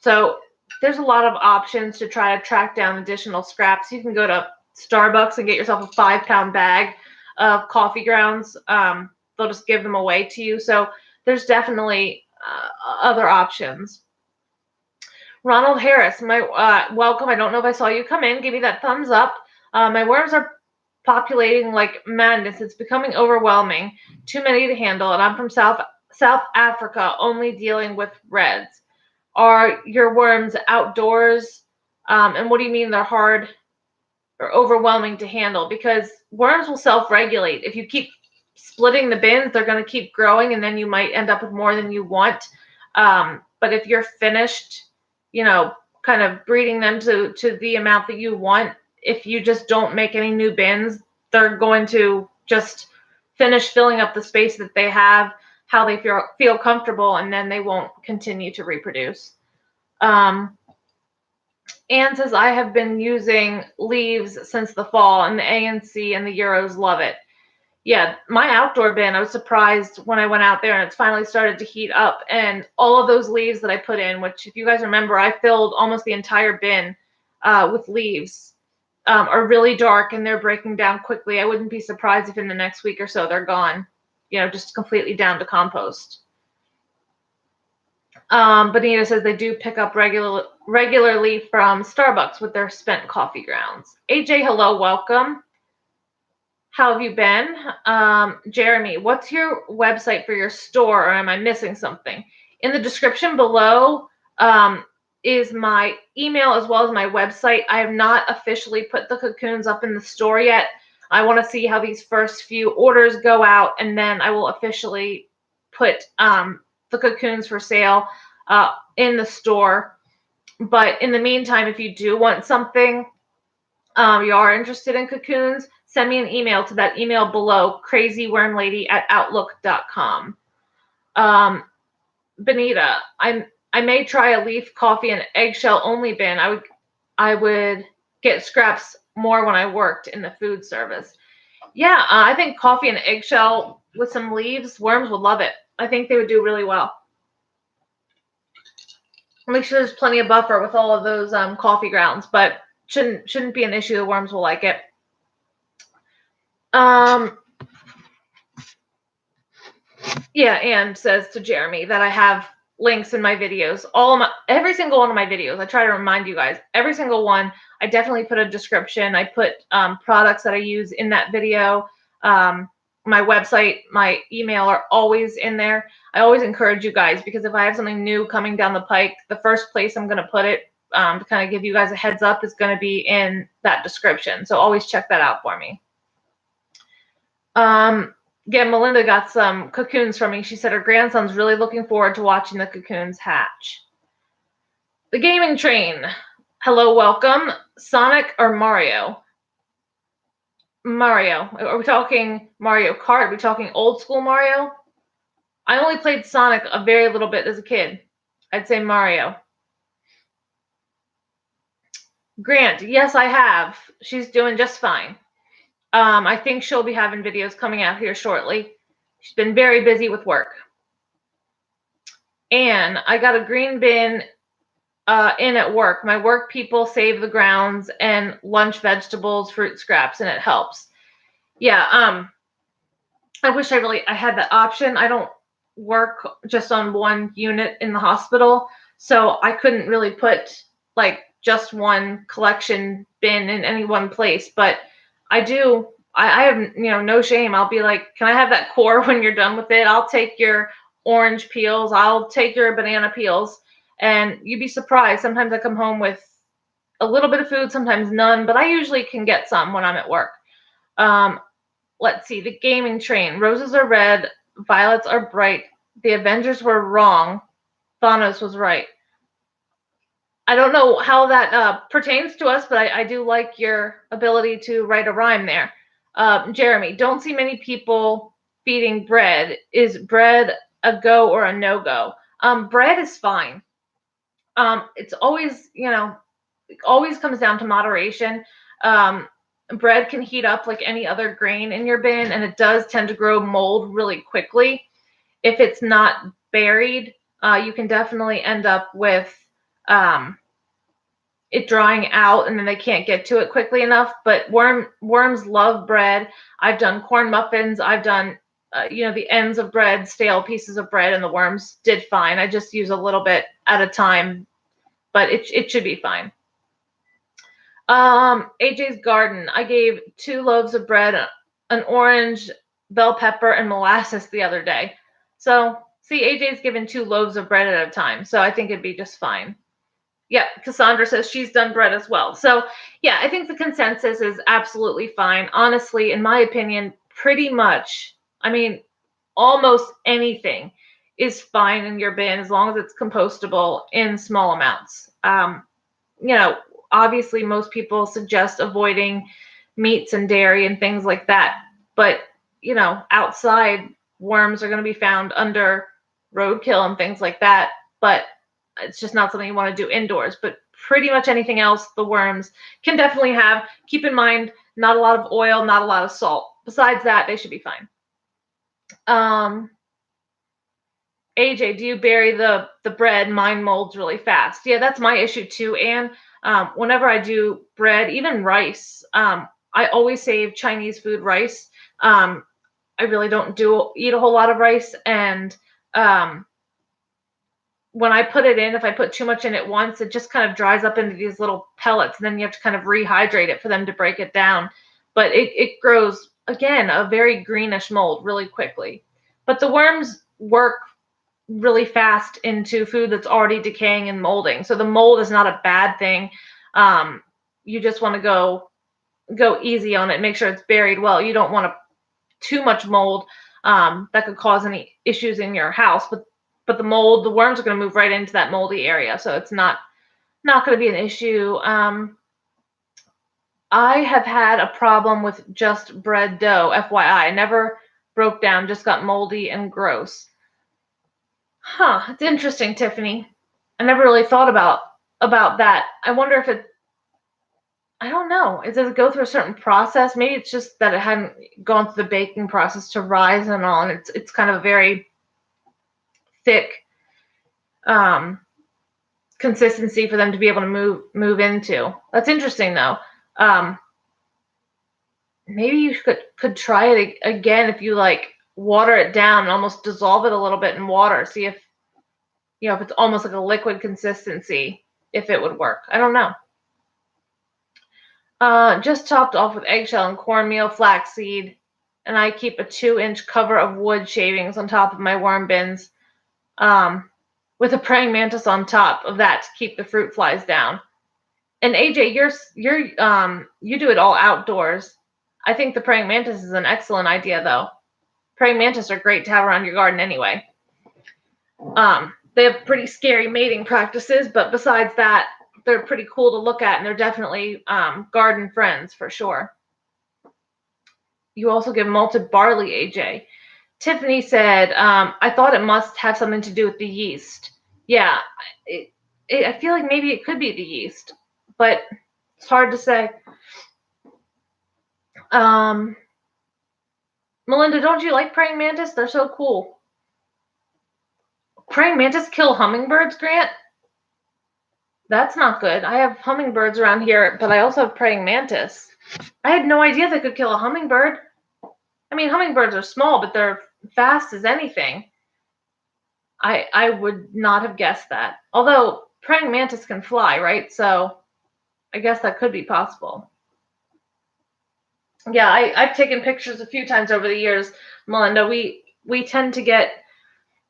So there's a lot of options to try to track down additional scraps. You can go to Starbucks and get yourself a 5-pound bag of coffee grounds. They'll just give them away to you. So there's definitely other options. Ronald Harris, welcome. I don't know if I saw you come in. Give me that thumbs up. My worms are populating like madness. It's becoming overwhelming. Too many to handle. And I'm from South Africa, only dealing with reds. Are your worms outdoors? And what do you mean they're hard or overwhelming to handle? Because worms will self-regulate. If you keep splitting the bins, they're going to keep growing, and then you might end up with more than you want. But if you're finished, kind of breeding them to the amount that you want, if you just don't make any new bins, they're going to just finish filling up the space that they have, how they feel comfortable, and then they won't continue to reproduce. Anne says, I have been using leaves since the fall, and the ANC and the Euros love it. Yeah, my outdoor bin, I was surprised when I went out there and it's finally started to heat up, and all of those leaves that I put in, which if you guys remember, I filled almost the entire bin with leaves, are really dark and they're breaking down quickly. I wouldn't be surprised if in the next week or so they're gone, just completely down to compost. Benita says they do pick up regularly from Starbucks with their spent coffee grounds. AJ, hello, welcome. How have you been? Jeremy, what's your website for your store, or am I missing something? In the description below is my email as well as my website. I have not officially put the Cocoons up in the store yet. I want to see how these first few orders go out, and then I will officially put the Cocoons for sale in the store. But in the meantime, if you do want something, you are interested in Cocoons, send me an email to that email below, crazywormlady@outlook.com. Benita, I may try a leaf coffee and eggshell only bin. I would get scraps more when I worked in the food service. yeah, I think coffee and eggshell with some leaves, worms would love it. I think they would do really well. Make sure there's plenty of buffer with all of those coffee grounds, but shouldn't be an issue. The worms will like it. Yeah, and says to Jeremy that I have links in my videos. Every single one of my videos. I try to remind you guys. Every single one. I definitely put a description. I put products that I use in that video. My website, my email are always in there. I always encourage you guys, because if I have something new coming down the pike, the first place I'm going to put it to kind of give you guys a heads up is going to be in that description. So always check that out for me. Yeah, Melinda got some cocoons from me. She said her grandson's really looking forward to watching the cocoons hatch. The gaming train. Hello, welcome. Sonic or Mario? Mario. Are we talking Mario Kart? Are we talking old school Mario? I only played Sonic a very little bit as a kid. I'd say Mario. Grant. Yes, I have. She's doing just fine. I think she'll be having videos coming out here shortly. She's been very busy with work. And I got a green bin in at work. My work people save the grounds and lunch vegetables, fruit scraps, and it helps. Yeah, I wish I had that option. I don't work just on one unit in the hospital, so I couldn't really put like just one collection bin in any one place, but I do. I have, no shame. I'll be like, can I have that core when you're done with it? I'll take your orange peels. I'll take your banana peels. And you'd be surprised. Sometimes I come home with a little bit of food, sometimes none, but I usually can get some when I'm at work. Let's see. The gaming train. Roses are red. Violets are bright. The Avengers were wrong. Thanos was right. I don't know how that pertains to us, but I do like your ability to write a rhyme there. Jeremy, don't see many people feeding bread. Is bread a go or a no-go? Bread is fine. It's always, it always comes down to moderation. Bread can heat up like any other grain in your bin, and it does tend to grow mold really quickly. If it's not buried, you can definitely end up with it drying out, and then they can't get to it quickly enough. But worms love bread. I've done corn muffins. I've done, the ends of bread, stale pieces of bread, and the worms did fine. I just use a little bit at a time, but it should be fine. AJ's garden. I gave 2 loaves of bread, an orange, bell pepper, and molasses the other day. So, see, AJ's given 2 loaves of bread at a time, so I think it'd be just fine. Yeah, Cassandra says she's done bread as well. So, yeah, I think the consensus is absolutely fine. Honestly, in my opinion, pretty much, almost anything is fine in your bin as long as it's compostable in small amounts. Obviously most people suggest avoiding meats and dairy and things like that. But, outside, worms are going to be found under roadkill and things like that. But it's just not something you want to do indoors. But pretty much anything else, the worms can definitely have. Keep in mind, not a lot of oil, not a lot of salt. Besides that, they should be fine. AJ, do you bury the bread? Mine molds really fast. Yeah, that's my issue too. And whenever I do bread, even rice, I always save Chinese food rice. I really don't eat a whole lot of rice. And when I put it in, if I put too much in at once, it just kind of dries up into these little pellets. And then you have to kind of rehydrate it for them to break it down. But it grows, again, a very greenish mold really quickly. But the worms work really fast into food that's already decaying and molding. So the mold is not a bad thing. You just want to go easy on it, make sure it's buried well. You don't want too much mold that could cause any issues in your house. But the worms are going to move right into that moldy area, so it's not going to be an issue. I have had a problem with just bread dough, FYI. I never broke down, just got moldy and gross. Huh, it's interesting, Tiffany. I never really thought about that. I wonder if I don't know. Does it go through a certain process? Maybe it's just that it hadn't gone through the baking process to rise and all, and it's kind of a very thick um, consistency for them to be able to move into. That's interesting though. Um, maybe you could try it again if you like water it down and almost dissolve it a little bit in water. See if if it's almost like a liquid consistency, if it would work. I don't know. Just topped off with eggshell and cornmeal, flaxseed, and I keep a 2-inch cover of wood shavings on top of my worm bins, with a praying mantis on top of that to keep the fruit flies down. And AJ, you do it all outdoors. I think the praying mantis is an excellent idea, though. Praying mantis are great to have around your garden anyway. They have pretty scary mating practices, but besides that, they're pretty cool to look at, and they're definitely garden friends for sure. You also give malted barley, AJ. Tiffany said, I thought it must have something to do with the yeast. Yeah, I feel like maybe it could be the yeast, but it's hard to say. Melinda, don't you like praying mantis? They're so cool. Praying mantis kill hummingbirds, Grant? That's not good. I have hummingbirds around here, but I also have praying mantis. I had no idea they could kill a hummingbird. I mean, hummingbirds are small, but they're fast as anything. I would not have guessed that. Although praying mantis can fly, right? So I guess that could be possible. Yeah, I've taken pictures a few times over the years, Melinda. We tend to get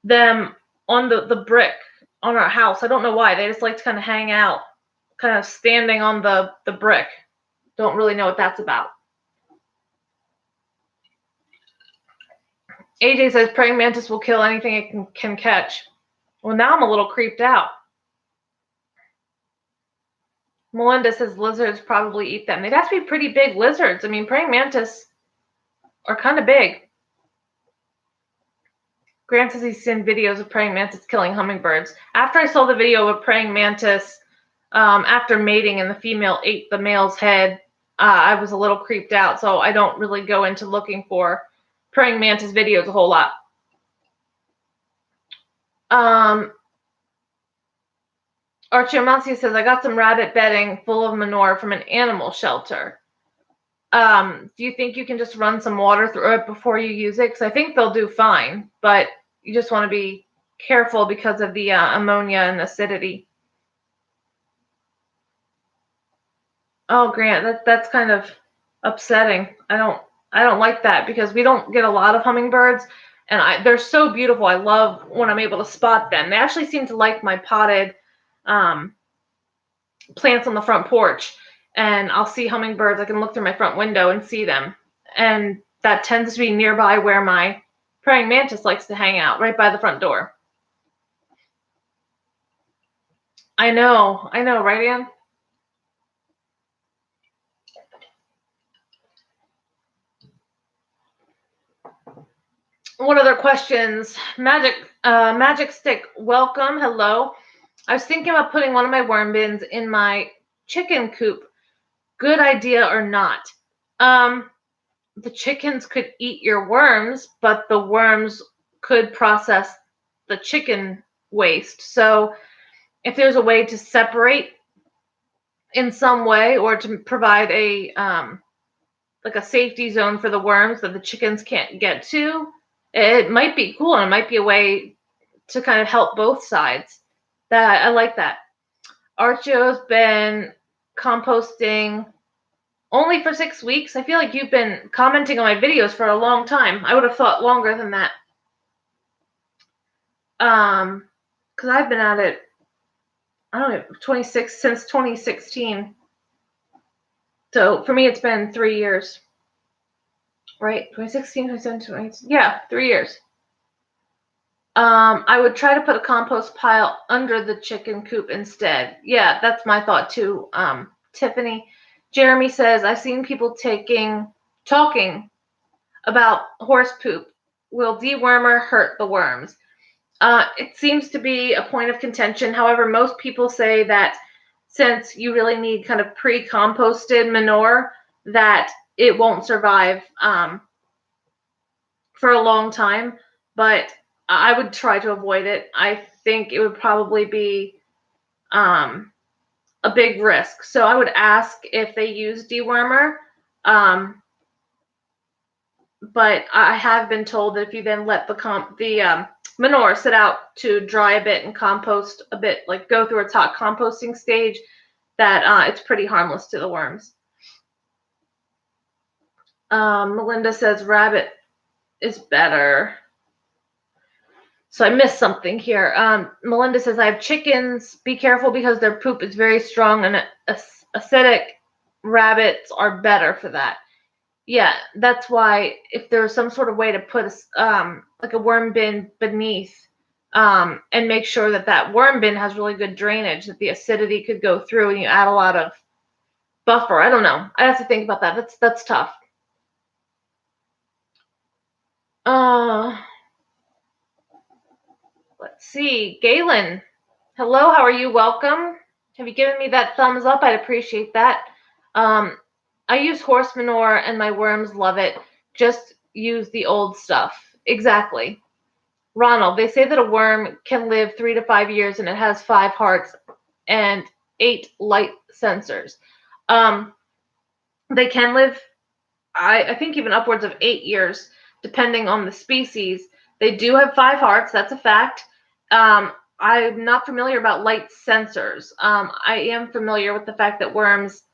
them on the brick on our house. I don't know why. They just like to kind of hang out, kind of standing on the brick. Don't really know what that's about. AJ says praying mantis will kill anything it can catch. Well, now I'm a little creeped out. Melinda says lizards probably eat them. They'd have to be pretty big lizards. I mean, praying mantis are kind of big. Grant says he's seen videos of praying mantis killing hummingbirds. After I saw the video of a praying mantis after mating and the female ate the male's head, I was a little creeped out. So I don't really go into looking for praying mantis videos a whole lot. Archie Amancio says, I got some rabbit bedding full of manure from an animal shelter. Do you think you can just run some water through it before you use it? Because I think they'll do fine, but you just want to be careful because of the ammonia and acidity. Oh, Grant, that's kind of upsetting. I don't like that because we don't get a lot of hummingbirds, and they're so beautiful. I love when I'm able to spot them. They actually seem to like my potted plants on the front porch, and I'll see hummingbirds. I can look through my front window and see them, and that tends to be nearby where my praying mantis likes to hang out, right by the front door. I know, right, Ann? What other questions? Magic Stick, welcome, hello. I was thinking about putting one of my worm bins in my chicken coop. Good idea or not? The chickens could eat your worms, but the worms could process the chicken waste. So if there's a way to separate in some way, or to provide a like a safety zone for the worms that the chickens can't get to, it might be cool, and it might be a way to kind of help both sides. That I like that. Archo's been composting only for 6 weeks. I feel like you've been commenting on my videos for a long time. I would have thought longer than that. Because I've been at it, I don't know, since 2016. So for me, it's been 3 years. Right? 2016, 2017, 2018. Yeah, 3 years. I would try to put a compost pile under the chicken coop instead. Yeah, that's my thought too, Tiffany. Jeremy says, I've seen people talking about horse poop. Will dewormer hurt the worms? It seems to be a point of contention. However, most people say that since you really need kind of pre-composted manure that it won't survive for a long time, but I would try to avoid it. I think it would probably be a big risk. So I would ask if they use dewormer. But I have been told that if you then let the manure sit out to dry a bit and compost a bit, like go through its hot composting stage, that it's pretty harmless to the worms. Melinda says rabbit is better. So I missed something here. Melinda says, I have chickens. Be careful because their poop is very strong and acidic. Rabbits are better for that. Yeah, that's why if there's some sort of way to put like a worm bin beneath and make sure that that worm bin has really good drainage, that the acidity could go through and you add a lot of buffer. I don't know. I have to think about that. That's tough. Let's see. Galen, hello, how are you? Welcome. Have you given me that thumbs up? I'd appreciate that. I use horse manure and my worms love it. Just use the old stuff. Exactly. Ronald, they say that a worm can live 3 to 5 years and it has 5 hearts and 8 light sensors. They can live, I think, even upwards of 8 years, depending on the species. They do have 5 hearts. That's a fact. I'm not familiar about light sensors. I am familiar with the fact that worms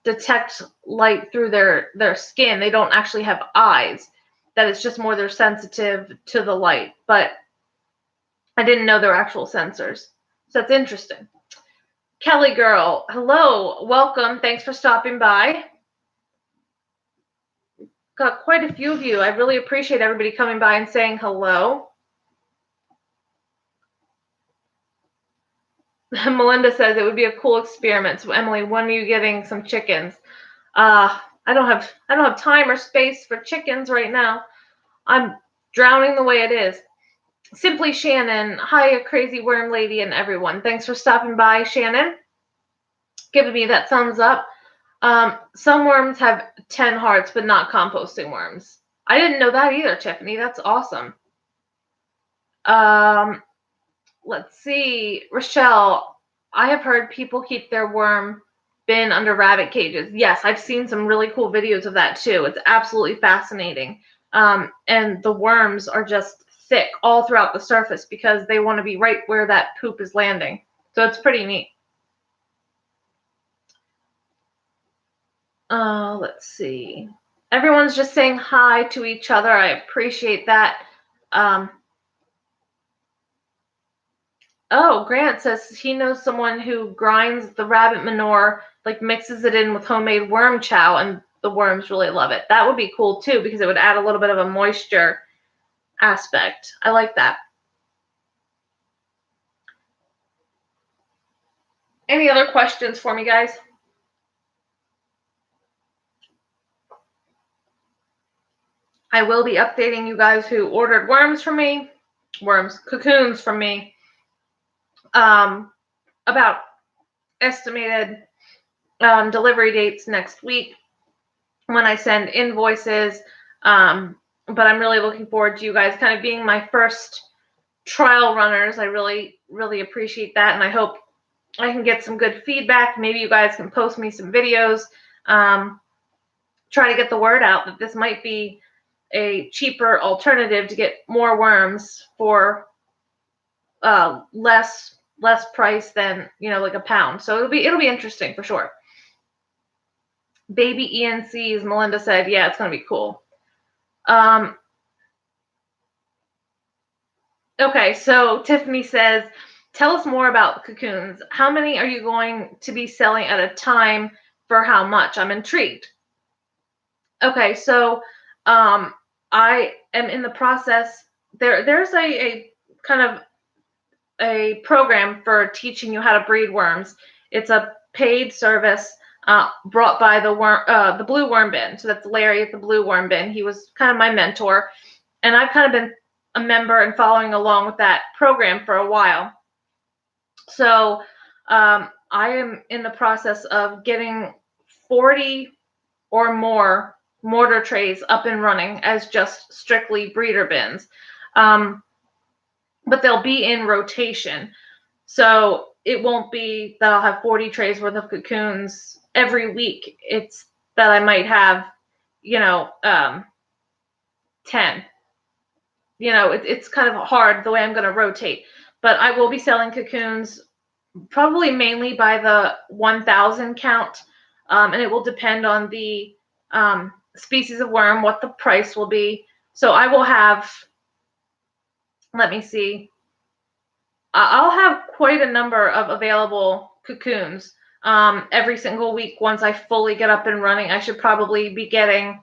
detect light through their skin. They don't actually have eyes. That it's just more they're sensitive to the light. But I didn't know there were actual sensors. So that's interesting. Kelly girl, hello, welcome. Thanks for stopping by. Got quite a few of you. I really appreciate everybody coming by and saying hello. Melinda says it would be a cool experiment. So Emily, when are you getting some chickens? I don't have time or space for chickens right now. I'm drowning the way it is. Simply Shannon, hi, crazy worm lady, and everyone. Thanks for stopping by, Shannon. Giving me that thumbs up. Some worms have 10 hearts, but not composting worms. I didn't know that either, Tiffany. That's awesome. Let's see. Rochelle, I have heard people keep their worm bin under rabbit cages. Yes, I've seen some really cool videos of that too. It's absolutely fascinating. And the worms are just thick all throughout the surface because they want to be right where that poop is landing. So it's pretty neat. Let's see. Everyone's just saying hi to each other. I appreciate that. Oh, Grant says he knows someone who grinds the rabbit manure, like mixes it in with homemade worm chow, and the worms really love it. That would be cool too, because it would add a little bit of a moisture aspect. I like that. Any other questions for me, guys? I will be updating you guys who ordered cocoons from me, about estimated delivery dates next week when I send invoices. But I'm really looking forward to you guys kind of being my first trial runners. I really, really appreciate that. And I hope I can get some good feedback. Maybe you guys can post me some videos. Try to get the word out that this might be a cheaper alternative to get more worms for less price than, like a pound. So it'll be interesting for sure. Baby ENCs, Melinda said, yeah, it's gonna be cool. Okay, so Tiffany says, tell us more about cocoons. How many are you going to be selling at a time, for how much? I'm intrigued. Okay, so I am in the process. There's a kind of a program for teaching you how to breed worms. It's a paid service brought by the Blue Worm Bin. So that's Larry at the Blue Worm Bin. He was kind of my mentor, and I've kind of been a member and following along with that program for a while. So I am in the process of getting 40 or more mortar trays up and running as just strictly breeder bins. Um, but they'll be in rotation. So it won't be that I'll have 40 trays worth of cocoons every week. It's that I might have, 10. It's kind of hard the way I'm going to rotate. But I will be selling cocoons probably mainly by the 1,000 count. And it will depend on the species of worm, what the price will be. So I will have, let me see, I'll have quite a number of available cocoons every single week once I fully get up and running. I should probably be getting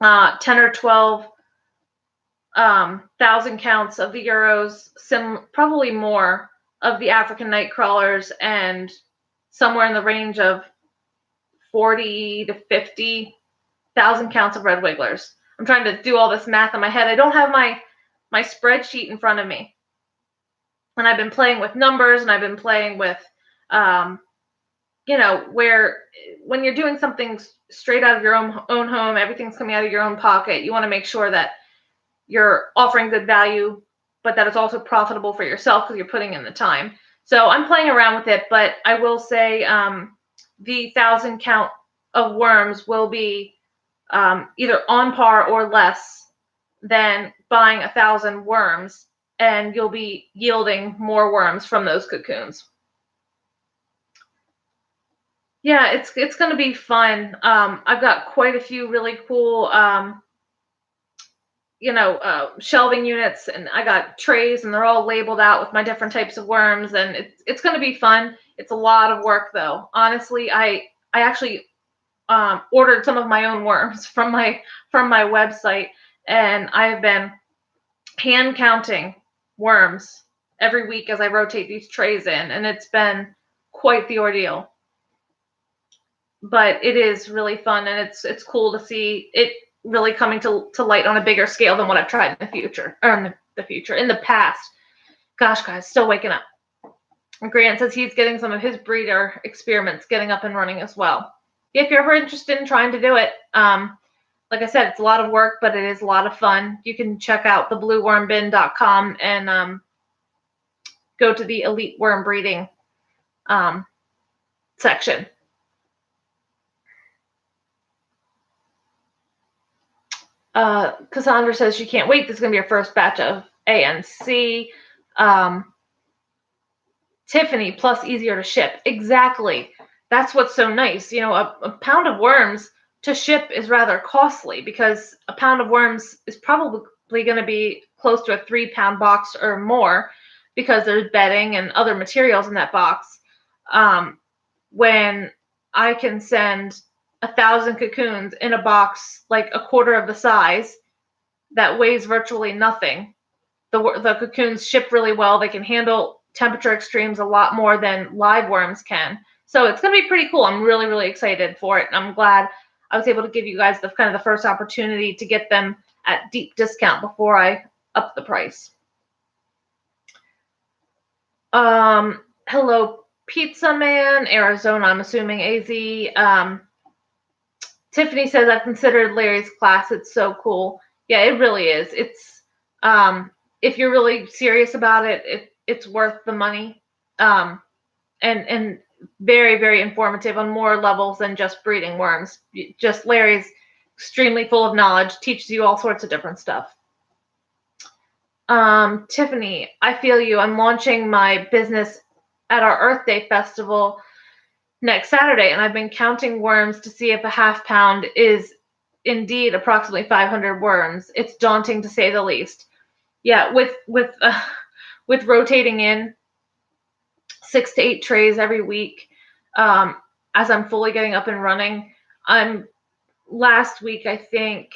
10 or 12 thousand counts of the Euros, probably more of the African night crawlers, and somewhere in the range of 40 to 50,000 counts of red wigglers. I'm trying to do all this math in my head. I don't have my spreadsheet in front of me. And I've been playing with numbers, and I've been playing with, where when you're doing something straight out of your own home, everything's coming out of your own pocket. You want to make sure that you're offering good value, but that it's also profitable for yourself because you're putting in the time. So I'm playing around with it, but I will say the 1,000 count of worms will be either on par or less than buying 1,000 worms, and you'll be yielding more worms from those cocoons. Yeah, it's going to be fun. I've got quite a few really cool shelving units, and I got trays, and they're all labeled out with my different types of worms, and it's going to be fun. It's a lot of work though. Honestly, I actually ordered some of my own worms from my website, and I've been hand counting worms every week as I rotate these trays in, and it's been quite the ordeal. But it is really fun, and it's cool to see it really coming to light on a bigger scale than what I've tried in the past. Gosh, guys, still waking up. Grant says he's getting some of his breeder experiments getting up and running as well. If you're ever interested in trying to do it, like I said, it's a lot of work, but it is a lot of fun. You can check out thebluewormbin.com and go to the elite worm breeding section. Cassandra says she can't wait. This is going to be her first batch of ANC. Tiffany, plus easier to ship. Exactly. That's what's so nice. A pound of worms to ship is rather costly because a pound of worms is probably going to be close to a 3-pound box or more because there's bedding and other materials in that box. When I can send 1,000 cocoons in a box like a quarter of the size that weighs virtually nothing. The cocoons ship really well. They can handle temperature extremes a lot more than live worms can. So it's going to be pretty cool. I'm really, really excited for it. And I'm glad I was able to give you guys the first opportunity to get them at deep discount before I up the price. Hello, Pizza Man, Arizona, I'm assuming AZ. Tiffany says, I've considered Larry's class. It's so cool. Yeah, it really is. It's if you're really serious about it, it's worth the money. And very, very informative on more levels than just breeding worms. Just Larry's extremely full of knowledge, teaches you all sorts of different stuff. Tiffany, I feel you. I'm launching my business at our Earth Day festival next Saturday, and I've been counting worms to see if a half pound is indeed approximately 500 worms. It's daunting to say the least. Yeah, with rotating in 6 to 8 trays every week, as I'm fully getting up and running. Last week, I think,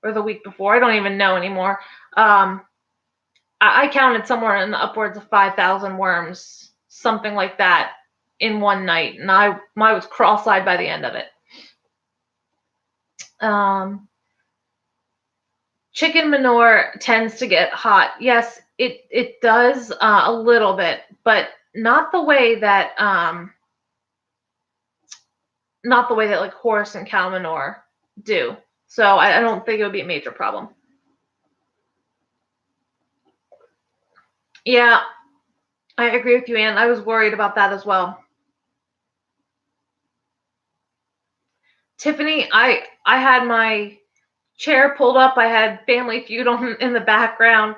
or the week before, I don't even know anymore. I counted somewhere in the upwards of 5,000 worms, something like that, in one night, and I was cross-eyed by the end of it. Chicken manure tends to get hot. Yes, it does a little bit, but not the way that like horse and cow manure do. So I don't think it would be a major problem. Yeah, I agree with you, Ann. I was worried about that as well. Tiffany, I had my chair pulled up. I had Family Feud on in the background,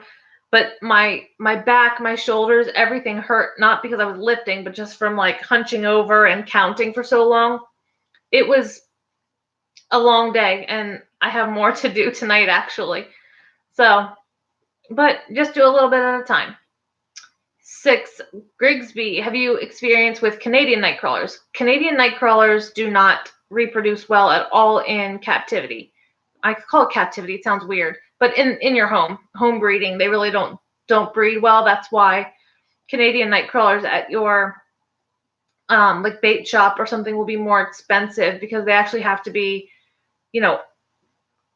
but my back, my shoulders, everything hurt, not because I was lifting, but just from like hunching over and counting for so long. It was a long day, and I have more to do tonight actually. So, but just do a little bit at a time. 6, Grigsby, have you experienced with Canadian night crawlers? Canadian night crawlers do not reproduce well at all in captivity. I call it captivity, it sounds weird, but in your home breeding, they really don't breed well. That's why Canadian night crawlers at your like bait shop or something will be more expensive because they actually have to be, you know,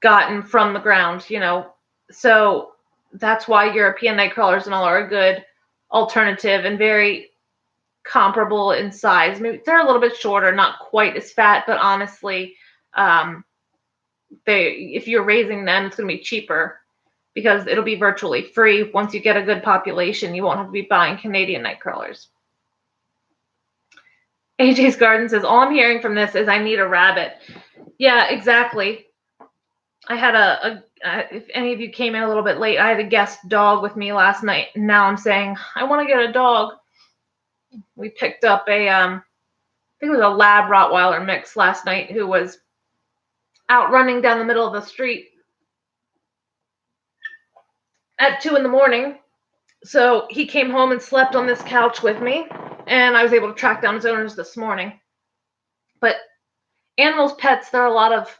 gotten from the ground, you know. So that's why European night crawlers and all are a good alternative and very comparable in size. Maybe they're a little bit shorter, not quite as fat, but honestly, if you're raising them, it's going to be cheaper because it'll be virtually free. Once you get a good population, you won't have to be buying Canadian night crawlers. AJ's Garden says, all I'm hearing from this is I need a rabbit. Yeah, exactly. I had if any of you came in a little bit late, I had a guest dog with me last night. And now I'm saying, I want to get a dog. We picked up I think it was a Lab Rottweiler mix last night who was out running down the middle of the street at 2 a.m. So he came home and slept on this couch with me, and I was able to track down his owners this morning. But animals, pets, they're a lot of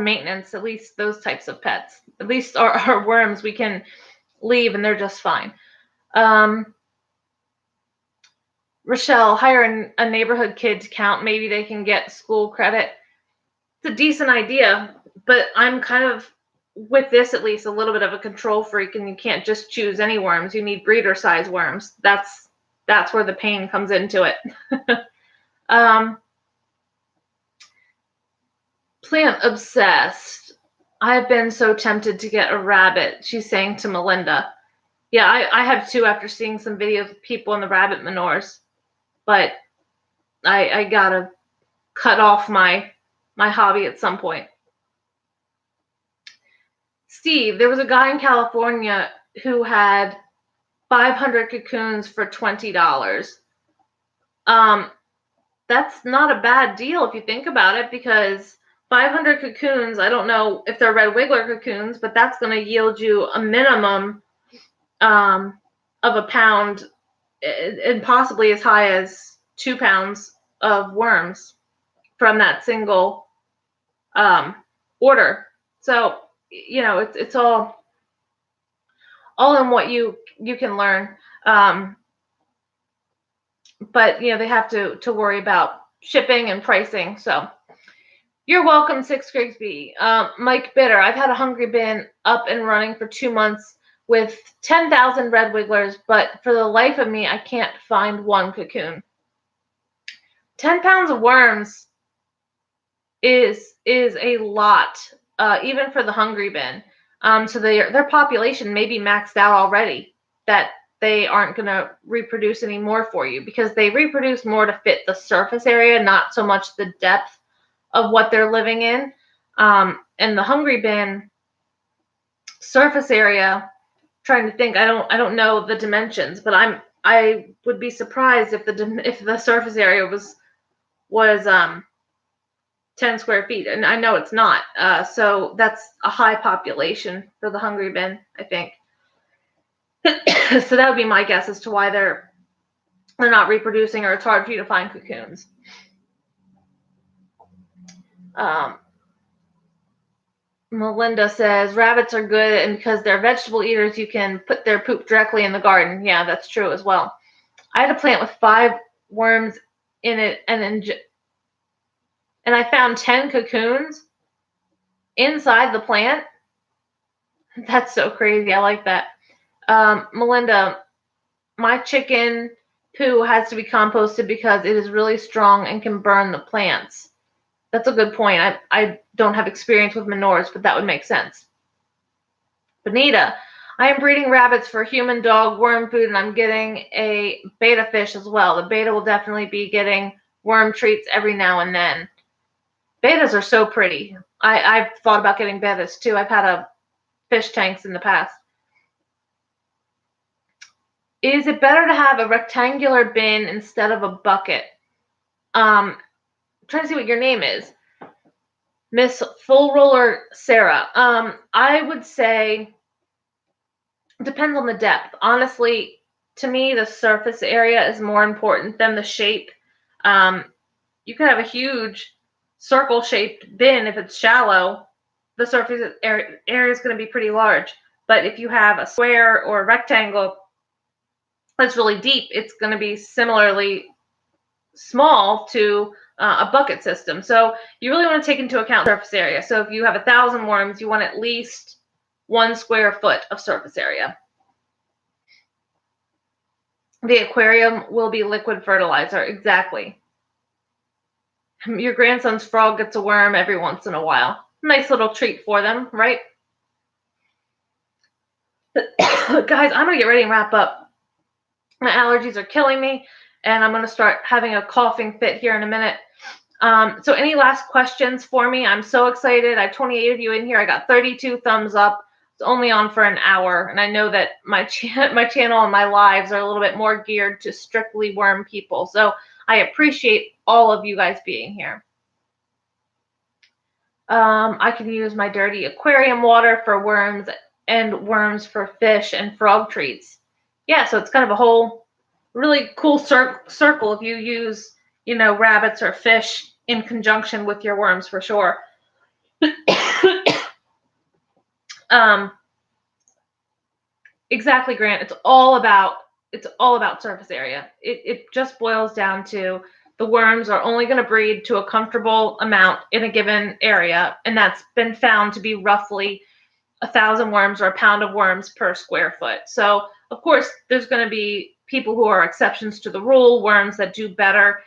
maintenance, at least those types of pets. At least our worms we can leave and they're just fine. Rochelle, hire a neighborhood kid to count. Maybe they can get school credit. It's a decent idea, but I'm kind of, with this at least, a little bit of a control freak, and you can't just choose any worms. You need breeder size worms. That's where the pain comes into it. Plant obsessed. I've been so tempted to get a rabbit, she's saying to Melinda. Yeah, I have too after seeing some videos of people in the rabbit manures. But I gotta cut off my hobby at some point. Steve, there was a guy in California who had 500 cocoons for $20. That's not a bad deal if you think about it, because 500 cocoons, I don't know if they're red wiggler cocoons, but that's going to yield you a minimum of a pound and possibly as high as 2 pounds of worms from that single order. So, you know, it's all in what you can learn. But, you know, they have to worry about shipping and pricing. So you're welcome, 6 Grigsby. Mike Bitter, I've had a hungry bin up and running for 2 months with 10,000 red wigglers, but for the life of me, I can't find one cocoon. 10 pounds of worms is a lot, even for the hungry bin. So their population may be maxed out already, that they aren't going to reproduce any more for you, because they reproduce more to fit the surface area, not so much the depth of what they're living in. And the hungry bin surface area, trying to think, I don't know the dimensions, but I would be surprised if the surface area was 10 square feet, and I know it's not. So that's a high population for the hungry bin, I think. So that would be my guess as to why they're not reproducing, or it's hard for you to find cocoons. Melinda says rabbits are good, and because they're vegetable eaters, you can put their poop directly in the garden. Yeah, that's true as well. I had a plant with 5 worms in it, and I found 10 cocoons inside the plant. That's so crazy. I like that. Melinda, my chicken poo has to be composted because it is really strong and can burn the plants. That's a good point. I don't have experience with manures, but that would make sense. Bonita, I am breeding rabbits for human dog worm food, and I'm getting a betta fish as well. The betta will definitely be getting worm treats every now and then. Bettas are so pretty. I've thought about getting bettas too. I've had a fish tanks in the past. Is it better to have a rectangular bin instead of a bucket? I'm trying to see what your name is. Miss Full Roller Sarah. I would say depends on the depth. Honestly, to me, the surface area is more important than the shape. You could have a huge circle-shaped bin if it's shallow. The surface area is going to be pretty large. But if you have a square or a rectangle that's really deep, it's going to be similarly small to a bucket system. So you really want to take into account surface area. So if you have 1,000 worms, you want at least 1 square foot of surface area. The aquarium will be liquid fertilizer. Exactly. Your grandson's frog gets a worm every once in a while. Nice little treat for them, right? Guys, I'm going to get ready and wrap up. My allergies are killing me, and I'm going to start having a coughing fit here in a minute. So any last questions for me? I'm so excited. I have 28 of you in here. I got 32 thumbs up. It's only on for an hour, and I know that my channel and my lives are a little bit more geared to strictly worm people. So I appreciate all of you guys being here. I can use my dirty aquarium water for worms and worms for fish and frog treats. Yeah, so it's kind of a whole really cool circle if you use, rabbits or fish in conjunction with your worms for sure. Exactly, Grant. It's all about surface area. It just boils down to the worms are only going to breed to a comfortable amount in a given area, and that's been found to be roughly 1,000 worms or a pound of worms per square foot. So, of course, there's going to be people who are exceptions to the rule, worms that do better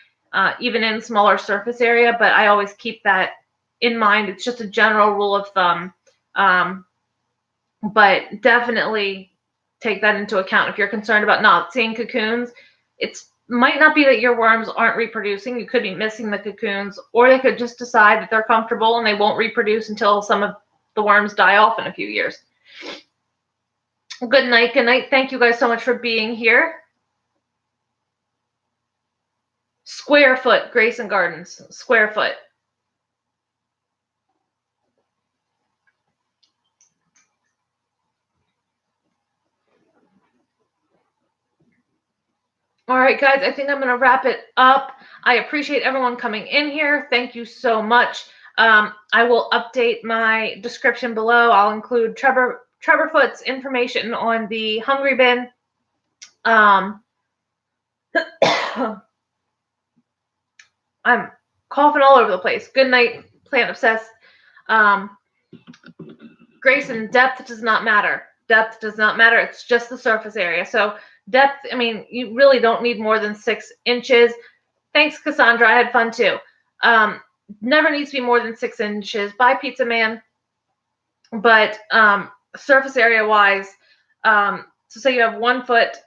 even in smaller surface area, but I always keep that in mind. It's just a general rule of thumb, but definitely take that into account. If you're concerned about not seeing cocoons, it might not be that your worms aren't reproducing. You could be missing the cocoons, or they could just decide that they're comfortable and they won't reproduce until some of the worms die off in a few years. Good night. Good night. Thank you guys so much for being here. Square foot, Grayson Gardens. Square foot. All right, guys, I think I'm going to wrap it up. I appreciate everyone coming in here. Thank you so much. I will update my description below. I'll include Trevor Foot's information on the Hungry Bin. I'm coughing all over the place. Good night, Plant Obsessed. Grayson, depth does not matter. Depth does not matter. It's just the surface area. So depth, I mean, you really don't need more than 6 inches. Thanks, Cassandra. I had fun too. Never needs to be more than 6 inches. Bye, Pizza Man. But surface area wise, so say you have 1 foot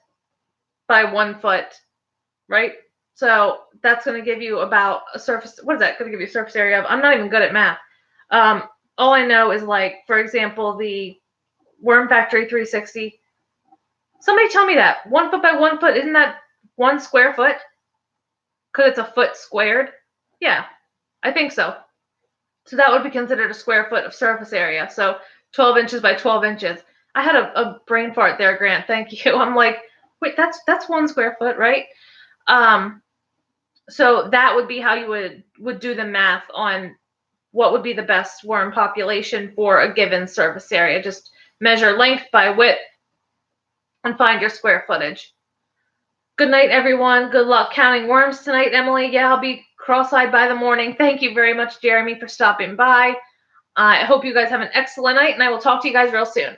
by 1 foot, right? So that's going to give you about a surface. What is that going to give you a surface area of? I'm not even good at math. All I know is, like, for example, the Worm Factory 360. Somebody tell me that 1 foot by 1 foot, isn't that 1 square foot? Because it's a foot squared. Yeah, I think so. So that would be considered a square foot of surface area. So 12 inches by 12 inches. I had a brain fart there, Grant. Thank you. I'm like, wait, that's 1 square foot, right? So that would be how you would do the math on what would be the best worm population for a given surface area. Just measure length by width and find your square footage. Good night, everyone. Good luck counting worms tonight, Emily. Yeah, I'll be cross-eyed by the morning. Thank you very much, Jeremy, for stopping by. I hope you guys have an excellent night, and I will talk to you guys real soon.